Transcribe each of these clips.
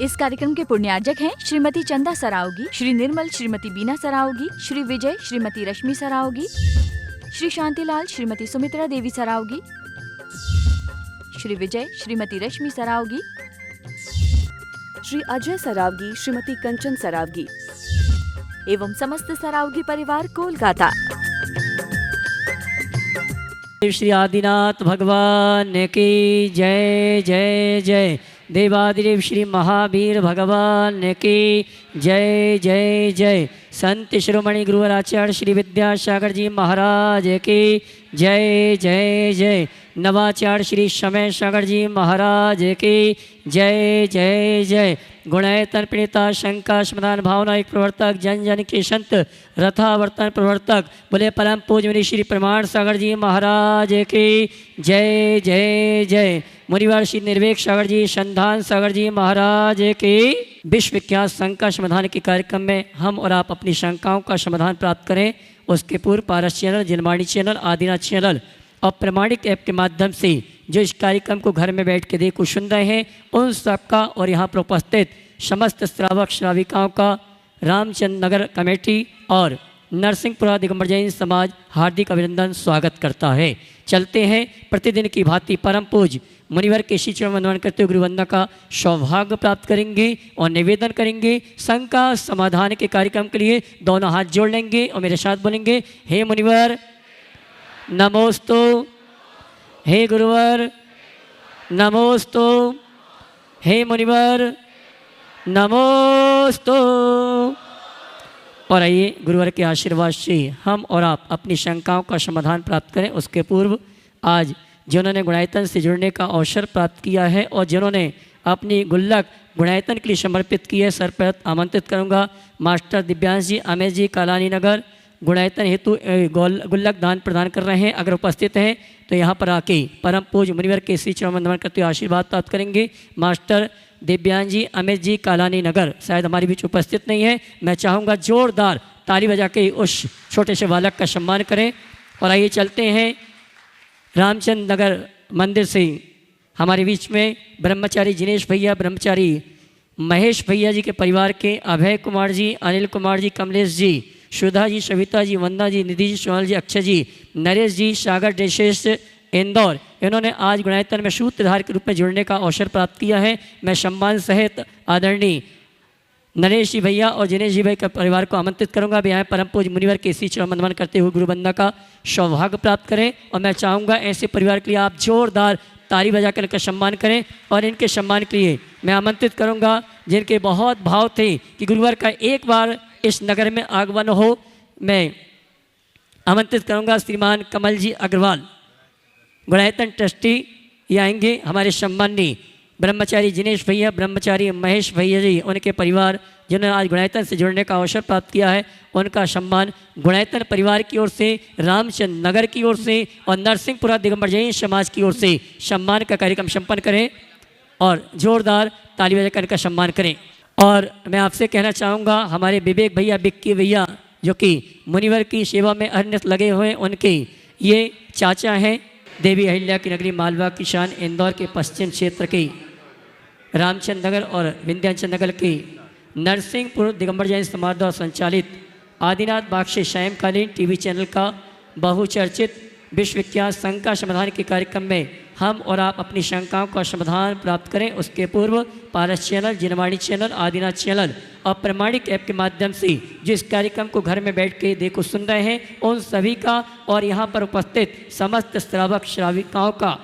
इस कार्यक्रम के पुण्यार्जक हैं श्रीमती चंदा सरावगी, श्री निर्मल श्रीमती बीना सरावगी, श्री विजय श्रीमती रश्मि सरावगी, श्री शांतिलाल श्रीमती सुमित्रा देवी सरावगी, श्री विजय श्रीमती रश्मि सरावगी, श्री अजय सरावगी, श्रीमती कंचन सरावगी एवं समस्त सरावगी परिवार कोलकाता। श्री आदिनाथ भगवान की जय जय जय। देवादिदेव श्री महावीर भगवान की जय जय जय। संत शिरोमणि गुरुवर आचार्य श्री विद्यासागर जी महाराज की जय जय जय। नवाचार्य श्री समय सागर जी महाराज की जय जय जय। गुणायतन प्रणीता शंका समाधान भावना एक प्रवर्तक, जन जन के संत रथावर्तन प्रवर्तक, बोले परम पूज्य मुनि श्री प्रमाण सागर जी महाराज की जय जय जय। मुनिवर श्री निर्वेक सागर जी, संधान सागर जी महाराज की। विश्व विख्यात शंका समाधान के कार्यक्रम में हम और आप अपनी शंकाओं का समाधान प्राप्त करें, उसके पूर्व Paras channel, Janvani channel, Adinath channel और प्रमाणिक ऐप के माध्यम से जो इस कार्यक्रम को घर में बैठ के देखो सुन रहे हैं, उन सबका और यहाँ पर उपस्थित समस्त श्रावक श्राविकाओं का रामचंद्र नगर कमेटी और नरसिंहपुरा दिगंबर जैन समाज हार्दिक अभिनंदन स्वागत करता है। चलते हैं प्रतिदिन की भांति परम पूज्य मुनिवर के श्री चरण वंदन करते हुए गुरुवंदना का सौभाग्य प्राप्त करेंगे और निवेदन करेंगे। शंका समाधान के कार्यक्रम के लिए दोनों हाथ जोड़ लेंगे और मेरे साथ बोलेंगे, हे मुनिवर नमोस्तु, हे गुरुवर नमोस्तु, हे मुनिवर नमोस्तु। और आइए गुरुवर के आशीर्वाद से हम और आप अपनी शंकाओं का समाधान प्राप्त करें। उसके पूर्व आज जिन्होंने गुणायतन से जुड़ने का अवसर प्राप्त किया है और जिन्होंने अपनी गुल्लक गुणायतन के लिए समर्पित की है, सरप्रत आमंत्रित करूंगा मास्टर दिव्यांश जी, अमेश जी, कालानी नगर गुणायतन हेतु गुल्लक दान प्रदान कर रहे हैं। अगर उपस्थित हैं तो यहाँ पर आके परम पूज्य मुनिवर के श्री चरण वंदन करते हुए आशीर्वाद प्राप्त करेंगे। मास्टर दिव्यांश जी, अमेश जी, कालानी नगर शायद हमारे बीच उपस्थित नहीं है। मैं चाहूँगा जोरदार ताली बजा के उस छोटे से बालक का सम्मान करें। और आइए चलते हैं रामचंद्र नगर मंदिर से हमारे बीच में ब्रह्मचारी जिनेश भैया, ब्रह्मचारी महेश भैया जी के परिवार के अभय कुमार जी, अनिल कुमार जी, कमलेश जी, सुधा जी, सविता जी, वंदना जी, निधि जी, सोनल जी, अक्षय जी, नरेश जी, सागर ड्रेसेस इंदौर, इन्होंने आज गुणायतन में सूत्रधार के रूप में जुड़ने का अवसर प्राप्त किया है। मैं सम्मान सहित आदरणीय नरेश जी भैया और जिनेश जी भाई के परिवार को आमंत्रित करूंगा। अब यहाँ परम पूज्य मुनिवर के श्री चरण वंदन करते हुए गुरुवंदना का सौभाग्य प्राप्त करें। और मैं चाहूँगा ऐसे परिवार के लिए आप जोरदार ताली बजा कर इनका सम्मान करें। और इनके सम्मान के लिए मैं आमंत्रित करूँगा जिनके बहुत भाव थे कि गुरुवर का एक बार इस नगर में आगमन हो। मैं आमंत्रित करूँगा श्रीमान कमल जी अग्रवाल, गुणायतन ट्रस्टी, ये आएंगे। हमारे सम्माननीय ब्रह्मचारी जिनेश भैया, ब्रह्मचारी महेश भैया जी, उनके परिवार जिन्होंने आज गुणायतन से जुड़ने का अवसर प्राप्त किया है, उनका सम्मान गुणायतन परिवार की ओर से, रामचंद्र नगर की ओर से और नरसिंहपुरा दिगंबर जैन समाज की ओर से सम्मान का कार्यक्रम संपन्न करें और जोरदार ताली बजाकर इनका सम्मान करें। और मैं आपसे कहना चाहूँगा हमारे विवेक भैया, बिक्की भैया जो कि मुनिवर की सेवा में अहर्निश लगे हुए हैं, उनके ये चाचा हैं। देवी अहिल्या की नगरी मालवा की शान इंदौर के पश्चिम क्षेत्र के रामचंद्र नगर और विंध्याचल नगर के नरसिंहपुर दिगंबर जैन समाज द्वारा संचालित आदिनाथ बागशे सायंकालीन टीवी चैनल का बहुचर्चित विश्व विख्यात शंका समाधान के कार्यक्रम में हम और आप अपनी शंकाओं का समाधान प्राप्त करें। उसके पूर्व पारस चैनल, जिनवाणी चैनल, आदिनाथ चैनल और प्रमाणिक ऐप के माध्यम से जिस कार्यक्रम को घर में बैठ के देखो सुन रहे हैं, उन सभी का और यहाँ पर उपस्थित समस्त श्रावक श्राविकाओं का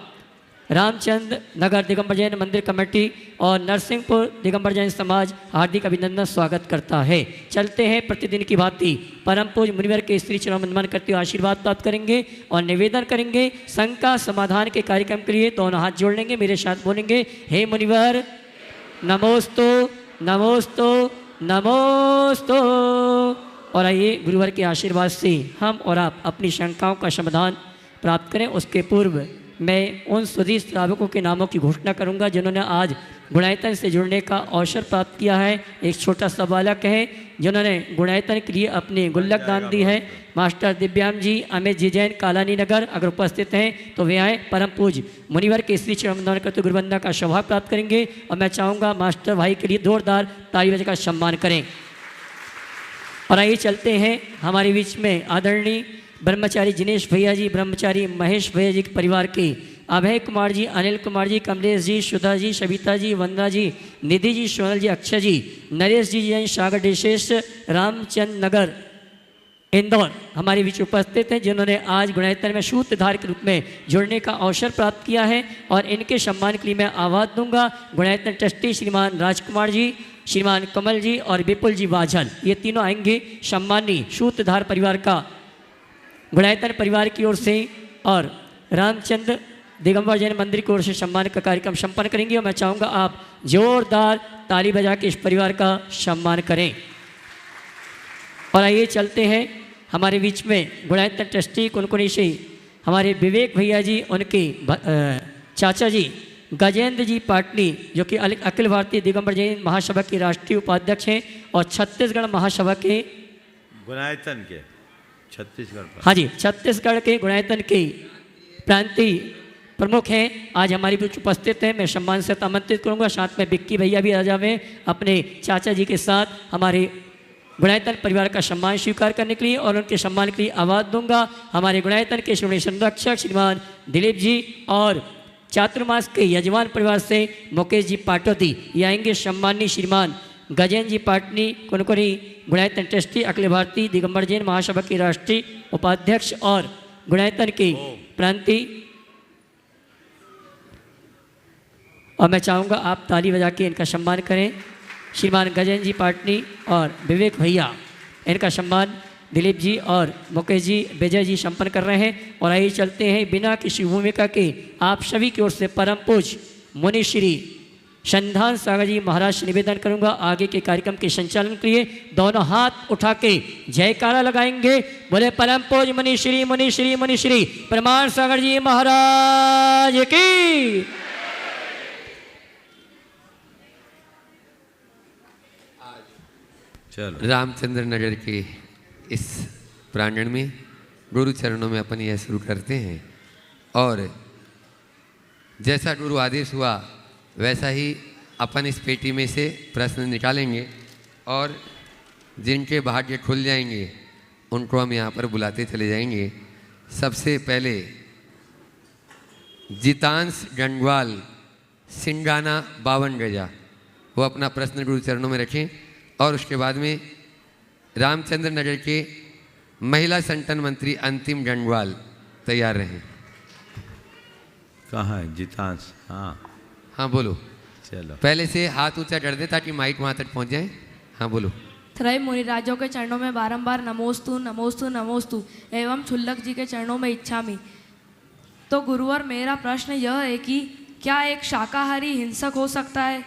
रामचंद्र नगर दिगंबर जैन मंदिर कमेटी और नरसिंहपुर दिगंबर जैन समाज हार्दिक अभिनंदन स्वागत करता है। चलते हैं प्रतिदिन की भांति परम पूज्य मुनिवर के श्री चरण वंदन करते हुए आशीर्वाद प्राप्त करेंगे और निवेदन करेंगे। शंका समाधान के कार्यक्रम के लिए दोनों हाथ जोड़ लेंगे, मेरे साथ बोलेंगे, हे मुनिवर नमोस्तु नमोस्तु नमोस्तु। और आइए गुरुवर के आशीर्वाद से हम और आप अपनी शंकाओं का समाधान प्राप्त करें। उसके पूर्व मैं उन सुधी श्रावकों के नामों की घोषणा करूंगा जिन्होंने आज गुणायतन से जुड़ने का अवसर प्राप्त किया है। एक छोटा सा बालक है जिन्होंने गुणायतन के लिए अपनी गुल्लक दान दी है। मास्टर दिव्यांग जी, अमित जी जैन, कालानी नगर, अगर उपस्थित हैं तो वे आए। परम पूज मुनिवर के श्री चरण करते गुरुवंदना का सौभाग्य प्राप्त करेंगे। और मैं चाहूँगा मास्टर भाई के लिए जोरदार ताली बजा का सम्मान करें। और आइए चलते हैं हमारे बीच में आदरणीय ब्रह्मचारी जिनेश भैया जी, ब्रह्मचारी महेश भैया जी के परिवार के अभय कुमार जी, अनिल कुमार जी, कमलेश जी, सुधा जी, सविता जी, वंदना जी, निधि जी, सोनल जी, अक्षय जी, नरेश जी जैन, सागर देशेश, रामचंद नगर, इंदौर हमारे बीच उपस्थित हैं, जिन्होंने आज गुणायतन में सूत्रधार के रूप में जुड़ने का अवसर प्राप्त किया है। और इनके सम्मान के लिए मैं आवाज़ दूंगा गुणायतन ट्रस्टी श्रीमान राजकुमार जी, श्रीमान कमल जी और विपुल जी बाझल, ये तीनों आएंगे सम्मानी सूत्रधार परिवार का गुणायतन परिवार की ओर से और रामचंद्र दिगंबर जैन मंदिर की ओर से सम्मान का कार्यक्रम संपन्न करेंगे। और मैं चाहूँगा आप जोरदार ताली बजा के इस परिवार का सम्मान करें। और आइए चलते हैं हमारे बीच में गुणायतन ट्रस्टी कुनकुनी से हमारे विवेक भैया जी, उनके चाचा जी गजेंद्र जी पाटनी, जो कि अखिल भारतीय दिगंबर जैन महासभा के राष्ट्रीय उपाध्यक्ष हैं और छत्तीसगढ़ महासभा के गुणायतन के छत्तीसगढ़ पर, हाँ जी, छत्तीसगढ़ के गुणायतन के प्रांतीय प्रमुख हैं, आज हमारे बीच उपस्थित हैं। मैं सम्मान से आमंत्रित करूंगा। साथ में विक्की भैया भी आ जावे अपने चाचा जी के साथ हमारे गुणायतन परिवार का सम्मान स्वीकार करने के लिए। और उनके सम्मान के लिए आवाज़ दूंगा हमारे गुणायतन के श्रोमणी संरक्षक श्रीमान दिलीप जी और चातुर्मास के यजमान परिवार से मुकेश जी पाटोती, ये आएंगे सम्मानी श्रीमान गजेंद्र जी पाटनी कुनकुनी, गुणायतन ट्रस्टी, अखिल भारतीय दिगंबर जैन महासभा के राष्ट्रीय उपाध्यक्ष और गुणायतन के प्रांतीय। और मैं चाहूँगा आप ताली बजा के इनका सम्मान करें। श्रीमान गजेंद्र जी पाटनी और विवेक भैया, इनका सम्मान दिलीप जी और मुकेश जी, विजय जी संपन्न कर रहे हैं। और आइए चलते हैं बिना किसी भूमिका के आप सभी की ओर से परम पूज्य मुनि श्री संधान सागर जी महाराज से निवेदन करूंगा आगे के कार्यक्रम के संचालन के लिए दोनों हाथ उठा के जयकारा लगाएंगे। बोले परम पूज्य मुनि श्री मुनि श्री मुनि श्री प्रमाण सागर जी महाराज की। चलो रामचंद्र नगर के इस प्रांगण में गुरु चरणों में अपन यह शुरू करते हैं। और जैसा गुरु आदेश हुआ वैसा ही अपन इस पेटी में से प्रश्न निकालेंगे और जिनके भाग्य खुल जाएंगे उनको हम यहाँ पर बुलाते चले जाएंगे। सबसे पहले जितांश गंगवाल, सिंगाना 52 गजा, वो अपना प्रश्न गुरु चरणों में रखें। और उसके बाद में रामचंद्र नगर के महिला संगठन मंत्री अंतिम गंगवाल तैयार रहें। कहाँ है जितांश? हाँ हाँ बोलो। चलो पहले से हाथ ऊंचा कर दें ताकि माइक वहाँ तक पहुँच जाए। हाँ बोलो। त्रय मुनिराजों के चरणों में बारंबार नमोस्तु नमोस्तु नमोस्तु एवं छुल्लक जी के चरणों में इच्छामि। तो गुरुवर, मेरा प्रश्न यह है कि क्या एक शाकाहारी हिंसक हो सकता है?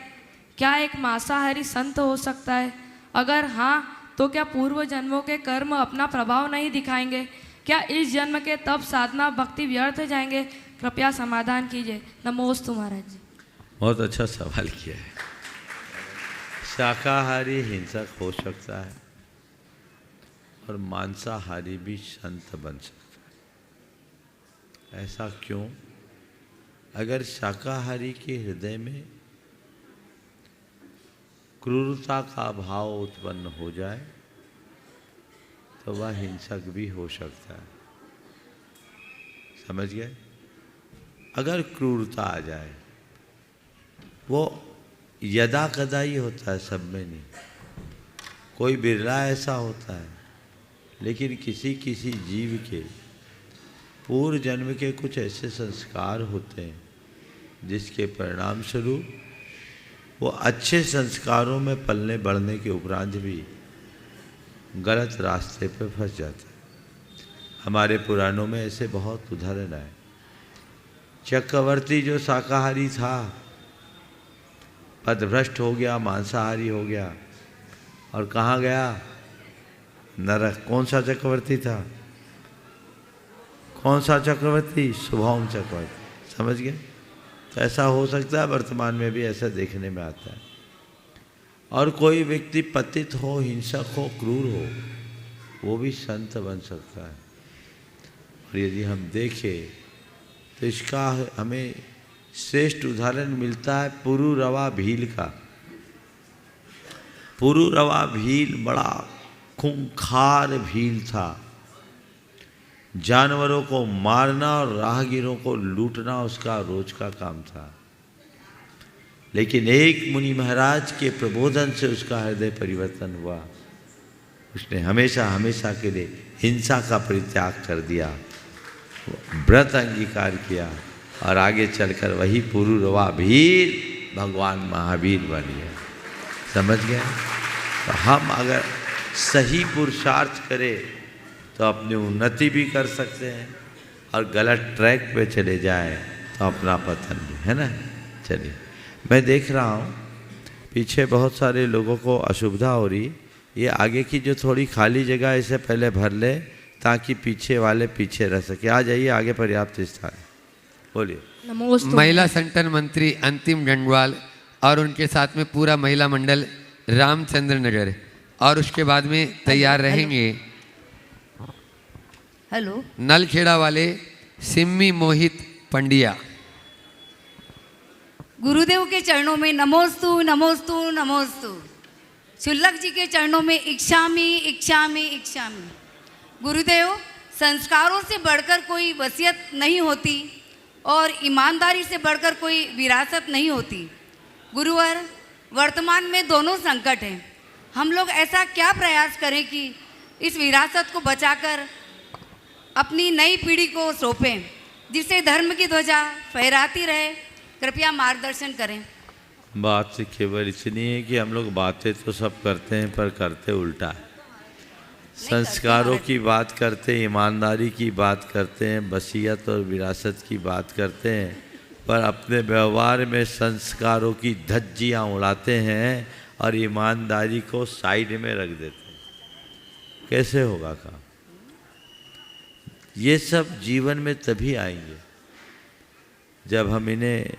क्या एक मांसाहारी संत हो सकता है? अगर हाँ तो क्या पूर्व जन्मों के कर्म अपना प्रभाव नहीं दिखाएंगे? क्या इस जन्म के तप साधना भक्ति व्यर्थ जाएंगे? कृपया समाधान कीजिए। नमोस्तु महाराज जी। बहुत अच्छा सवाल किया है। शाकाहारी हिंसक हो सकता है और मांसाहारी भी संत बन सकता है। ऐसा क्यों? अगर शाकाहारी के हृदय में क्रूरता का भाव उत्पन्न हो जाए तो वह हिंसक भी हो सकता है। समझ गए? अगर क्रूरता आ जाए, वो यदा कदा ही होता है, सब में नहीं, कोई बिरला ऐसा होता है। लेकिन किसी किसी जीव के पूर्व जन्म के कुछ ऐसे संस्कार होते हैं जिसके परिणाम स्वरूप वो अच्छे संस्कारों में पलने बढ़ने के उपरांत भी गलत रास्ते पर फंस जाता है। हमारे पुराणों में ऐसे बहुत उदाहरण आए। चक्रवर्ती जो शाकाहारी था, पदभ्रष्ट हो गया, मांसाहारी हो गया और कहाँ गया? नरक। कौन सा चक्रवर्ती था? कौन सा चक्रवर्ती? शुभौम चक्रवर्ती। समझ गए? तो ऐसा हो सकता है, वर्तमान में भी ऐसा देखने में आता है। और कोई व्यक्ति पतित हो, हिंसक हो, क्रूर हो, वो भी संत बन सकता है। और यदि हम देखें तो इसका हमें श्रेष्ठ उदाहरण मिलता है पुरुरवा भील का। पुरुरवा भील बड़ा खूंखार भील था। जानवरों को मारना और राहगीरों को लूटना उसका रोज का काम था। लेकिन एक मुनि महाराज के प्रबोधन से उसका हृदय परिवर्तन हुआ। उसने हमेशा हमेशा के लिए हिंसा का परित्याग कर दिया, व्रत अंगीकार किया और आगे चलकर वही पुरुरवा भील भगवान महावीर बन गया। समझ गए? तो हम अगर सही पुरुषार्थ करें तो अपनी उन्नति भी कर सकते हैं, और गलत ट्रैक पे चले जाएं तो अपना पतन भी, है ना। चलिए, मैं देख रहा हूँ पीछे बहुत सारे लोगों को असुविधा हो रही। ये आगे की जो थोड़ी खाली जगह है इसे पहले भर ले ताकि पीछे वाले पीछे रह सके। आ जाइए, आगे पर्याप्त स्थान है। बोलिए। नमोस्तु। महिला संगठन मंत्री अंतिम गंगवाल और उनके साथ में पूरा महिला मंडल रामचंद्र नगर, और उसके बाद में तैयार रहेंगे हेलो, नलखेड़ा वाले सिम्मी मोहित पंडिया। गुरुदेव के चरणों में नमोस्तु नमोस्तु नमोस्तु। शुल्लक जी के चरणों में इच्छामी इच्छामी इच्छामी। गुरुदेव, संस्कारों से बढ़कर कोई वसीयत नहीं होती और ईमानदारी से बढ़कर कोई विरासत नहीं होती। गुरुवर, वर्तमान में दोनों संकट हैं। हम लोग ऐसा क्या प्रयास करें कि इस विरासत को बचाकर अपनी नई पीढ़ी को सौंपें, जिससे धर्म की ध्वजा फहराती रहे। कृपया मार्गदर्शन करें। बात से केवल इतनी है कि हम लोग बातें तो सब करते हैं पर करते उल्टा है। संस्कारों की बात करते हैं, ईमानदारी की बात करते हैं, वसीयत और विरासत की बात करते हैं, पर अपने व्यवहार में संस्कारों की धज्जियाँ उड़ाते हैं और ईमानदारी को साइड में रख देते हैं। कैसे होगा काम? ये सब जीवन में तभी आएंगे जब हम इन्हें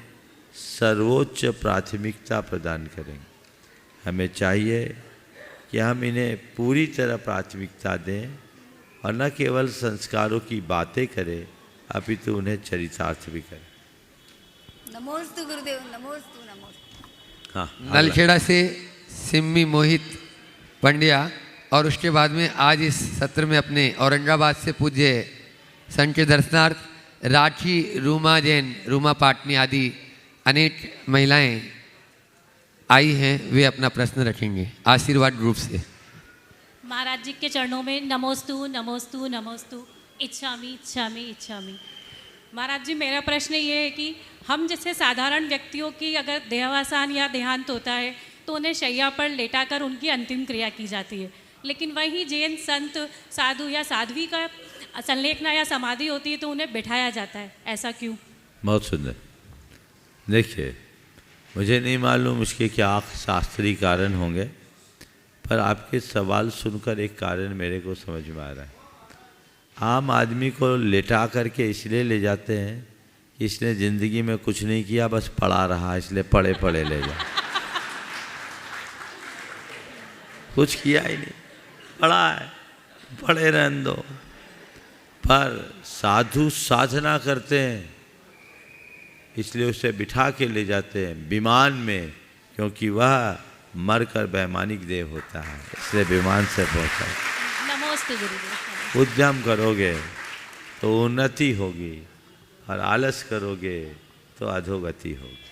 सर्वोच्च प्राथमिकता प्रदान करेंगे। हमें चाहिए कि हम इन्हें पूरी तरह प्राथमिकता दें और न केवल संस्कारों की बातें करें, अपितु उन्हें चरितार्थ भी करें। नमोस्तु गुरुदेव, नमोस्तु नमोस्तु। हाँ, नलखेड़ा से सिम्मी मोहित पंड्या, और उसके बाद में आज इस सत्र में अपने औरंगाबाद से पूज्य संत के दर्शनार्थ राखी, रूमा जैन, रूमा पाटनी आदि अनेक महिलाएं आई हैं। वे अपना प्रश्न रखेंगे आशीर्वाद ग्रुप से। महाराज जी के चरणों में नमोस्तु नमोस्तु नमोस्तु, इच्छामी इच्छामी इच्छामी। महाराज जी, मेरा प्रश्न ये है कि हम जैसे साधारण व्यक्तियों की अगर देहावसान या देहांत होता है तो उन्हें शैया पर लेटाकर उनकी अंतिम क्रिया की जाती है, लेकिन वहीं जैन संत, साधु या साध्वी का संलेखना या समाधि होती है तो उन्हें बिठाया जाता है, ऐसा क्यों? बहुत सुंदर। देखिए, मुझे नहीं मालूम उसके क्या शास्त्रीय कारण होंगे, पर आपके सवाल सुनकर एक कारण मेरे को समझ में आ रहा है। आम आदमी को लेटा करके इसलिए ले जाते हैं कि इसने ज़िंदगी में कुछ नहीं किया, बस पड़ा रहा, इसलिए पड़े पड़े ले जा। कुछ किया ही नहीं, पड़ा है, पड़े रहने दो। पर साधु साधना करते हैं इसलिए उसे बिठा के ले जाते हैं विमान में, क्योंकि वह मरकर वैमानिक देव होता है, इसलिए विमान से पहुंचा। नमोस्तु गुरुदेव। उद्यम करोगे तो उन्नति होगी और आलस करोगे तो अधोगति होगी।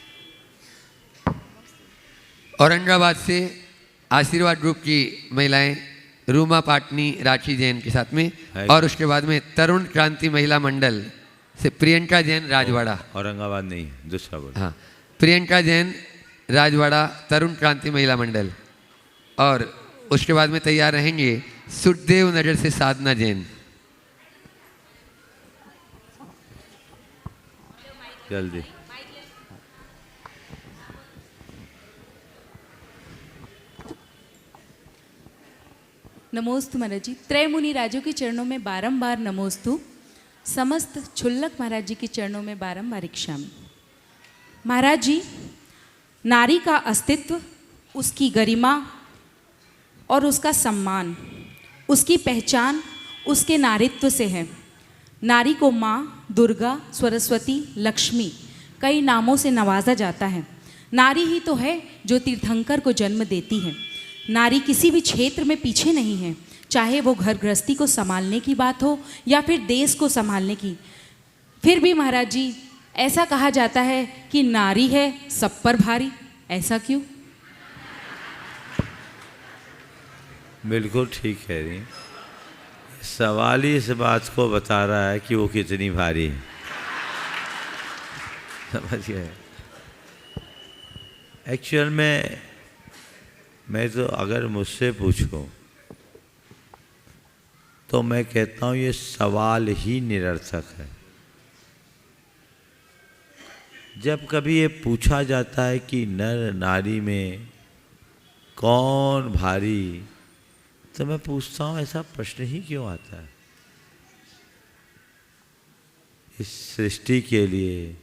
औरंगाबाद से आशीर्वाद ग्रुप की महिलाएं रूमा पाटनी, राखी जैन के साथ में, और उसके बाद में तरुण क्रांति महिला मंडल से प्रियंका जैन राजवाड़ा। औरंगाबाद नहीं, दूसरा बोल। हाँ, प्रियंका जैन राजवाड़ा, तरुण क्रांति महिला मंडल, और उसके बाद में तैयार रहेंगे सुखदेव नगर से साधना जैन। जल्दी। नमोस्तु महाराज जी। त्रय मुनि राजों के चरणों में बारंबार नमोस्तु। समस्त छुल्लक महाराज जी के चरणों में बारंबार इच्छामी। महाराज जी, नारी का अस्तित्व, उसकी गरिमा और उसका सम्मान, उसकी पहचान उसके नारीत्व से है। नारी को माँ, दुर्गा, सरस्वती, लक्ष्मी कई नामों से नवाजा जाता है। नारी ही तो है जो तीर्थंकर को जन्म देती है। नारी किसी भी क्षेत्र में पीछे नहीं है, चाहे वो घर गृहस्थी को संभालने की बात हो या फिर देश को संभालने की। फिर भी महाराज जी, ऐसा कहा जाता है कि नारी है सब पर भारी, ऐसा क्यों? बिल्कुल ठीक कह रही हैं। सवाल ही इस बात को बता रहा है कि वो कितनी भारी है। समझ गए? एक्चुअल में मैं तो अगर मुझसे पूछो तो मैं कहता हूँ ये सवाल ही निरर्थक है। जब कभी ये पूछा जाता है कि नर नारी में कौन भारी, तो मैं पूछता हूँ ऐसा प्रश्न ही क्यों आता है? इस सृष्टि के लिए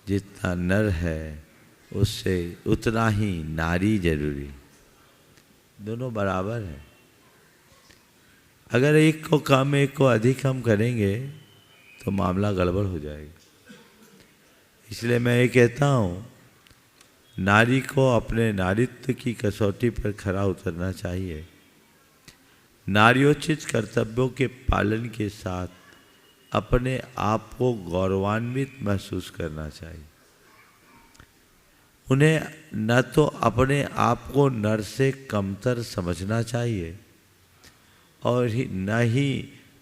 जितना नर है उससे उतना ही नारी जरूरी, दोनों बराबर है। अगर एक को कम एक को अधिक हम करेंगे तो मामला गड़बड़ हो जाएगा। इसलिए मैं ये कहता हूँ नारी को अपने नारीत्व की कसौटी पर खरा उतरना चाहिए। नार्योचित कर्तव्यों के पालन के साथ अपने आप को गौरवान्वित महसूस करना चाहिए। उन्हें न तो अपने आप को नर से कमतर समझना चाहिए और न ही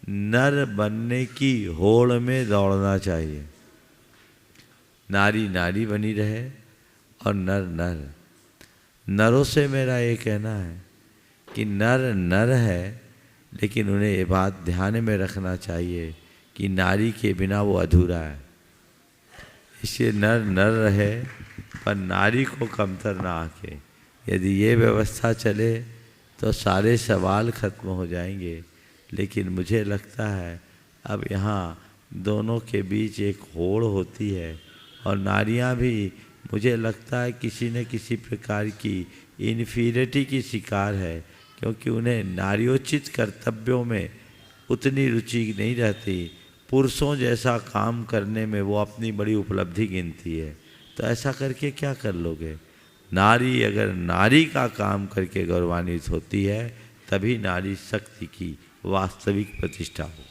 नर बनने की होड़ में दौड़ना चाहिए। नारी नारी बनी रहे और नर नर। नरों से मेरा ये कहना है कि नर नर है, लेकिन उन्हें ये बात ध्यान में रखना चाहिए कि नारी के बिना वो अधूरा है। इसलिए नर नर रहे पर नारी को कमतर ना आके। यदि ये व्यवस्था चले तो सारे सवाल खत्म हो जाएंगे। लेकिन मुझे लगता है अब यहाँ दोनों के बीच एक होड़ होती है और नारियाँ भी मुझे लगता है किसी न किसी प्रकार की इन्फीरियरिटी की शिकार है, क्योंकि उन्हें नारियोचित कर्तव्यों में उतनी रुचि नहीं रहती। पुरुषों जैसा काम करने में वो अपनी बड़ी उपलब्धि गिनती है। तो ऐसा करके क्या कर लोगे? नारी अगर नारी का काम करके गौरवान्वित होती है तभी नारी शक्ति की वास्तविक प्रतिष्ठा हो।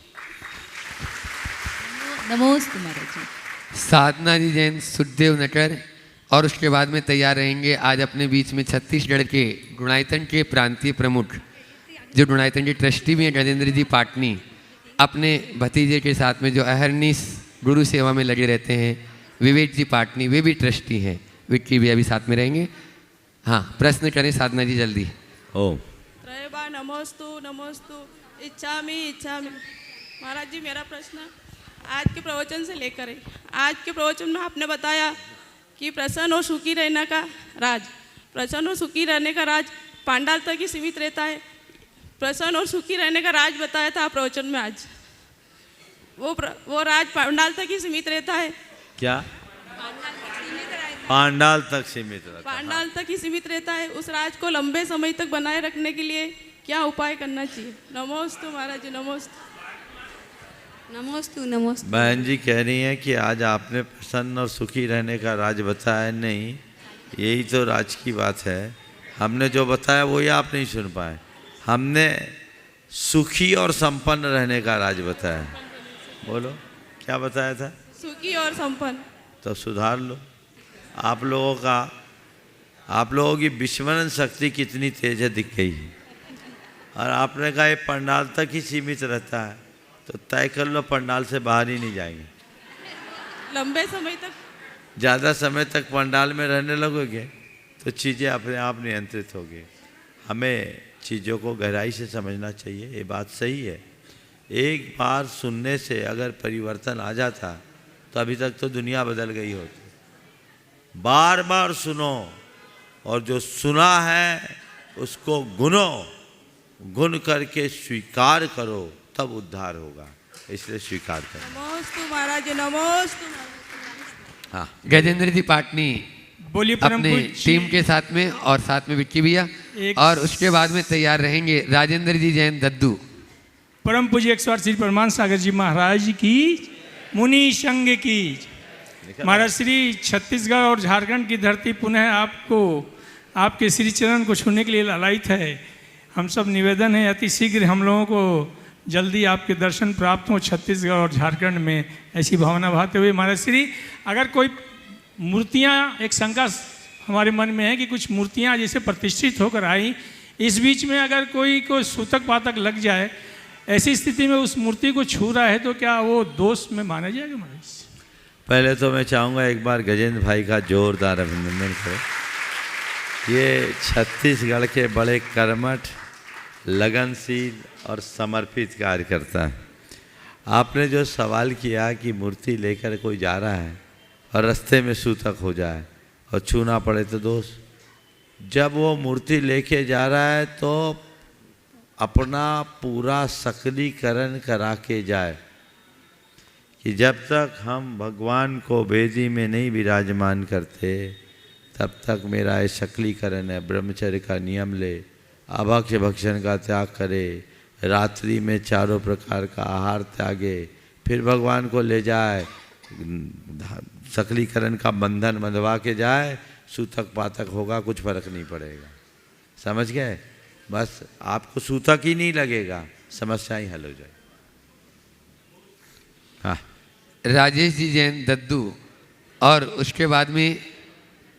नमोस्तु महाराज जी। साधना जी जैन, सुखदेव नटर और उसके बाद में तैयार रहेंगे आज अपने बीच में छत्तीसगढ़ के गुणायतन के प्रांतीय प्रमुख, जो गुणायतन के ट्रस्टी भी हैं, गजेंद्र जी पाटनी, अपने भतीजे के साथ में जो अहरनीस गुरु सेवा में लगे रहते हैं, विवेक जी पाटनी, वे भी ट्रस्टी हैं। विक्की भी अभी साथ में रहेंगे। हाँ, प्रश्न करें साधना जी जल्दी। त्रय बार नमोस्तु नमोस्तु इच्छामि इच्छामि। महाराज जी, मेरा प्रश्न आज के प्रवचन से लेकर है। आज के प्रवचन में आपने बताया कि प्रसन्न और सुखी रहने का राज, प्रसन्न और सुखी रहने का राज पांडाल तक ही सीमित रहता है। प्रसन्न और सुखी रहने का राज बताया था प्रवचन में आज। वो राज पांडाल तक ही सीमित रहता है क्या? पांडाल तक सीमित रहता है। पांडाल तक ही सीमित रहता है। उस राज को लंबे समय तक बनाए रखने के लिए क्या उपाय करना चाहिए? नमोस्तु महाराज जी, नमोस्तु नमोस्तु नमोस्तु। बहन जी कह रही हैं कि आज आपने प्रसन्न और सुखी रहने का राज बताया नहीं, यही तो राज की बात है। हमने जो बताया वही आप नहीं सुन पाए। हमने सुखी और संपन्न रहने का राज बताया। बोलो क्या बताया था? सुखी और संपन्न। तो सुधार लो। आप लोगों की विस्मरण शक्ति कितनी तेज है दिख गई है। और आपने कहा ये पंडाल तक ही सीमित रहता है, तो तय कर लो पंडाल से बाहर ही नहीं जाएंगे। लंबे समय तक, ज़्यादा समय तक पंडाल में रहने लगोगे तो चीज़ें अपने आप नियंत्रित होगी। हमें चीज़ों को गहराई से समझना चाहिए, ये बात सही है। एक बार सुनने से अगर परिवर्तन आ जाता तो अभी तक तो दुनिया बदल गई होती। बार बार सुनो और जो सुना है उसको गुनो, गुण करके स्वीकार करो, तब उद्धार होगा। इसलिए स्वीकार करो। नमोस्तु महाराज, नमोस्तु। हाँ गजेंद्र जी पाटनी बोलिए परम अपने पूज्य। टीम के साथ में और साथ में विक्की भैया, और उसके बाद में तैयार रहेंगे राजेंद्र जी जैन दद्दू। परम पूज्य 108 श्री परमान सागर जी महाराज की, मुनि संघ की। महाराज श्री छत्तीसगढ़ और झारखंड की धरती पुनः आपको आपके श्री चरण को छूने के लिए लालायित है। हम सब निवेदन है अति शीघ्र हम लोगों को जल्दी आपके दर्शन प्राप्त हो छत्तीसगढ़ और झारखंड में, ऐसी भावना भाते हुए महाराज श्री अगर कोई मूर्तियाँ, एक शंका हमारे मन में है कि कुछ मूर्तियाँ जैसे प्रतिष्ठित होकर आई, इस बीच में अगर कोई को सूतक पातक लग जाए, ऐसी स्थिति में उस मूर्ति को छू रहा है तो क्या वो दोष में माना जाएगा महाराज? पहले तो मैं चाहूँगा एक बार गजेंद्र भाई का जोरदार अभिनंदन करो। ये छत्तीसगढ़ के बड़े कर्मठ, लगनशील और समर्पित कार्यकर्ता है। आपने जो सवाल किया कि मूर्ति लेकर कोई जा रहा है और रास्ते में सूतक हो जाए और छूना पड़े तो दोष, जब वो मूर्ति लेके जा रहा है तो अपना पूरा सकलीकरण करा के जाए कि जब तक हम भगवान को वेदी में नहीं विराजमान करते तब तक मेरा ये सकलीकरण है। ब्रह्मचर्य का नियम ले, अभक्ष भक्षण का त्याग करे, रात्रि में चारों प्रकार का आहार त्यागे, फिर भगवान को ले जाए, सकलीकरण का बंधन बंधवा के जाए, सूतक पातक होगा कुछ फर्क नहीं पड़ेगा। समझ गए? बस आपको सूतक ही नहीं लगेगा, समस्या ही हल हो जाए। हाँ राजेश जी जैन दद्दू, और उसके बाद में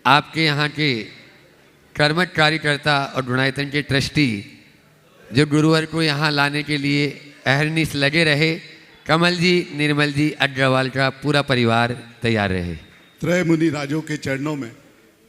आपके यहाँ के कर्मठ कार्यकर्ता और गुणायतन के ट्रस्टी जो गुरुवर को यहाँ लाने के लिए अहरनिश लगे रहे, कमल जी, निर्मल जी, अग्रवाल का पूरा परिवार तैयार रहे। त्रय मुनि राजों के चरणों में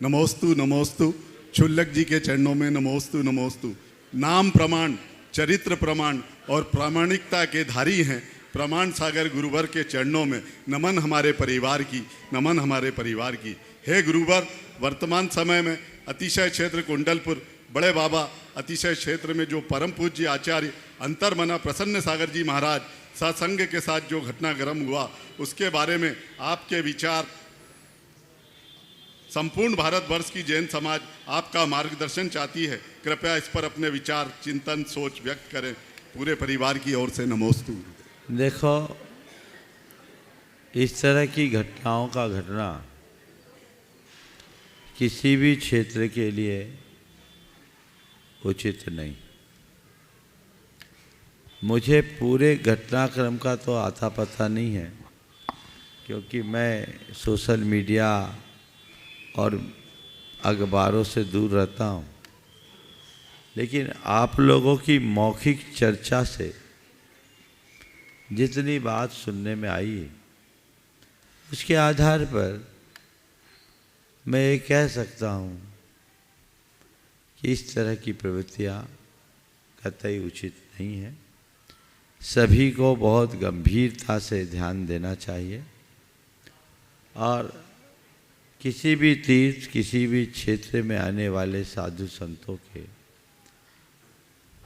नमोस्तु नमोस्तु, क्षुल्लक जी के चरणों में नमोस्तु नमोस्तु। नाम प्रमाण, चरित्र प्रमाण और प्रामाणिकता के धारी हैं प्रमाण सागर गुरुवर के चरणों में नमन हमारे परिवार की, नमन हमारे परिवार की। हे गुरुवर, वर्तमान समय में अतिशय क्षेत्र कुंडलपुर बड़े बाबा अतिशय क्षेत्र में जो परम पूज्य आचार्य अंतर्मना प्रसन्न सागर जी महाराज सत्संग के साथ जो घटनाक्रम हुआ उसके बारे में आपके विचार, संपूर्ण भारतवर्ष की जैन समाज आपका मार्गदर्शन चाहती है। कृपया इस पर अपने विचार, चिंतन, सोच व्यक्त करें। पूरे परिवार की ओर से नमोस्तु। देखो, इस तरह की घटनाओं का घटना किसी भी क्षेत्र के लिए उचित नहीं। मुझे पूरे घटनाक्रम का तो आता पता नहीं है क्योंकि मैं सोशल मीडिया और अखबारों से दूर रहता हूँ, लेकिन आप लोगों की मौखिक चर्चा से जितनी बात सुनने में आई उसके आधार पर मैं ये कह सकता हूँ कि इस तरह की प्रवृत्तियाँ कतई उचित नहीं है। सभी को बहुत गंभीरता से ध्यान देना चाहिए और किसी भी तीर्थ, किसी भी क्षेत्र में आने वाले साधु संतों के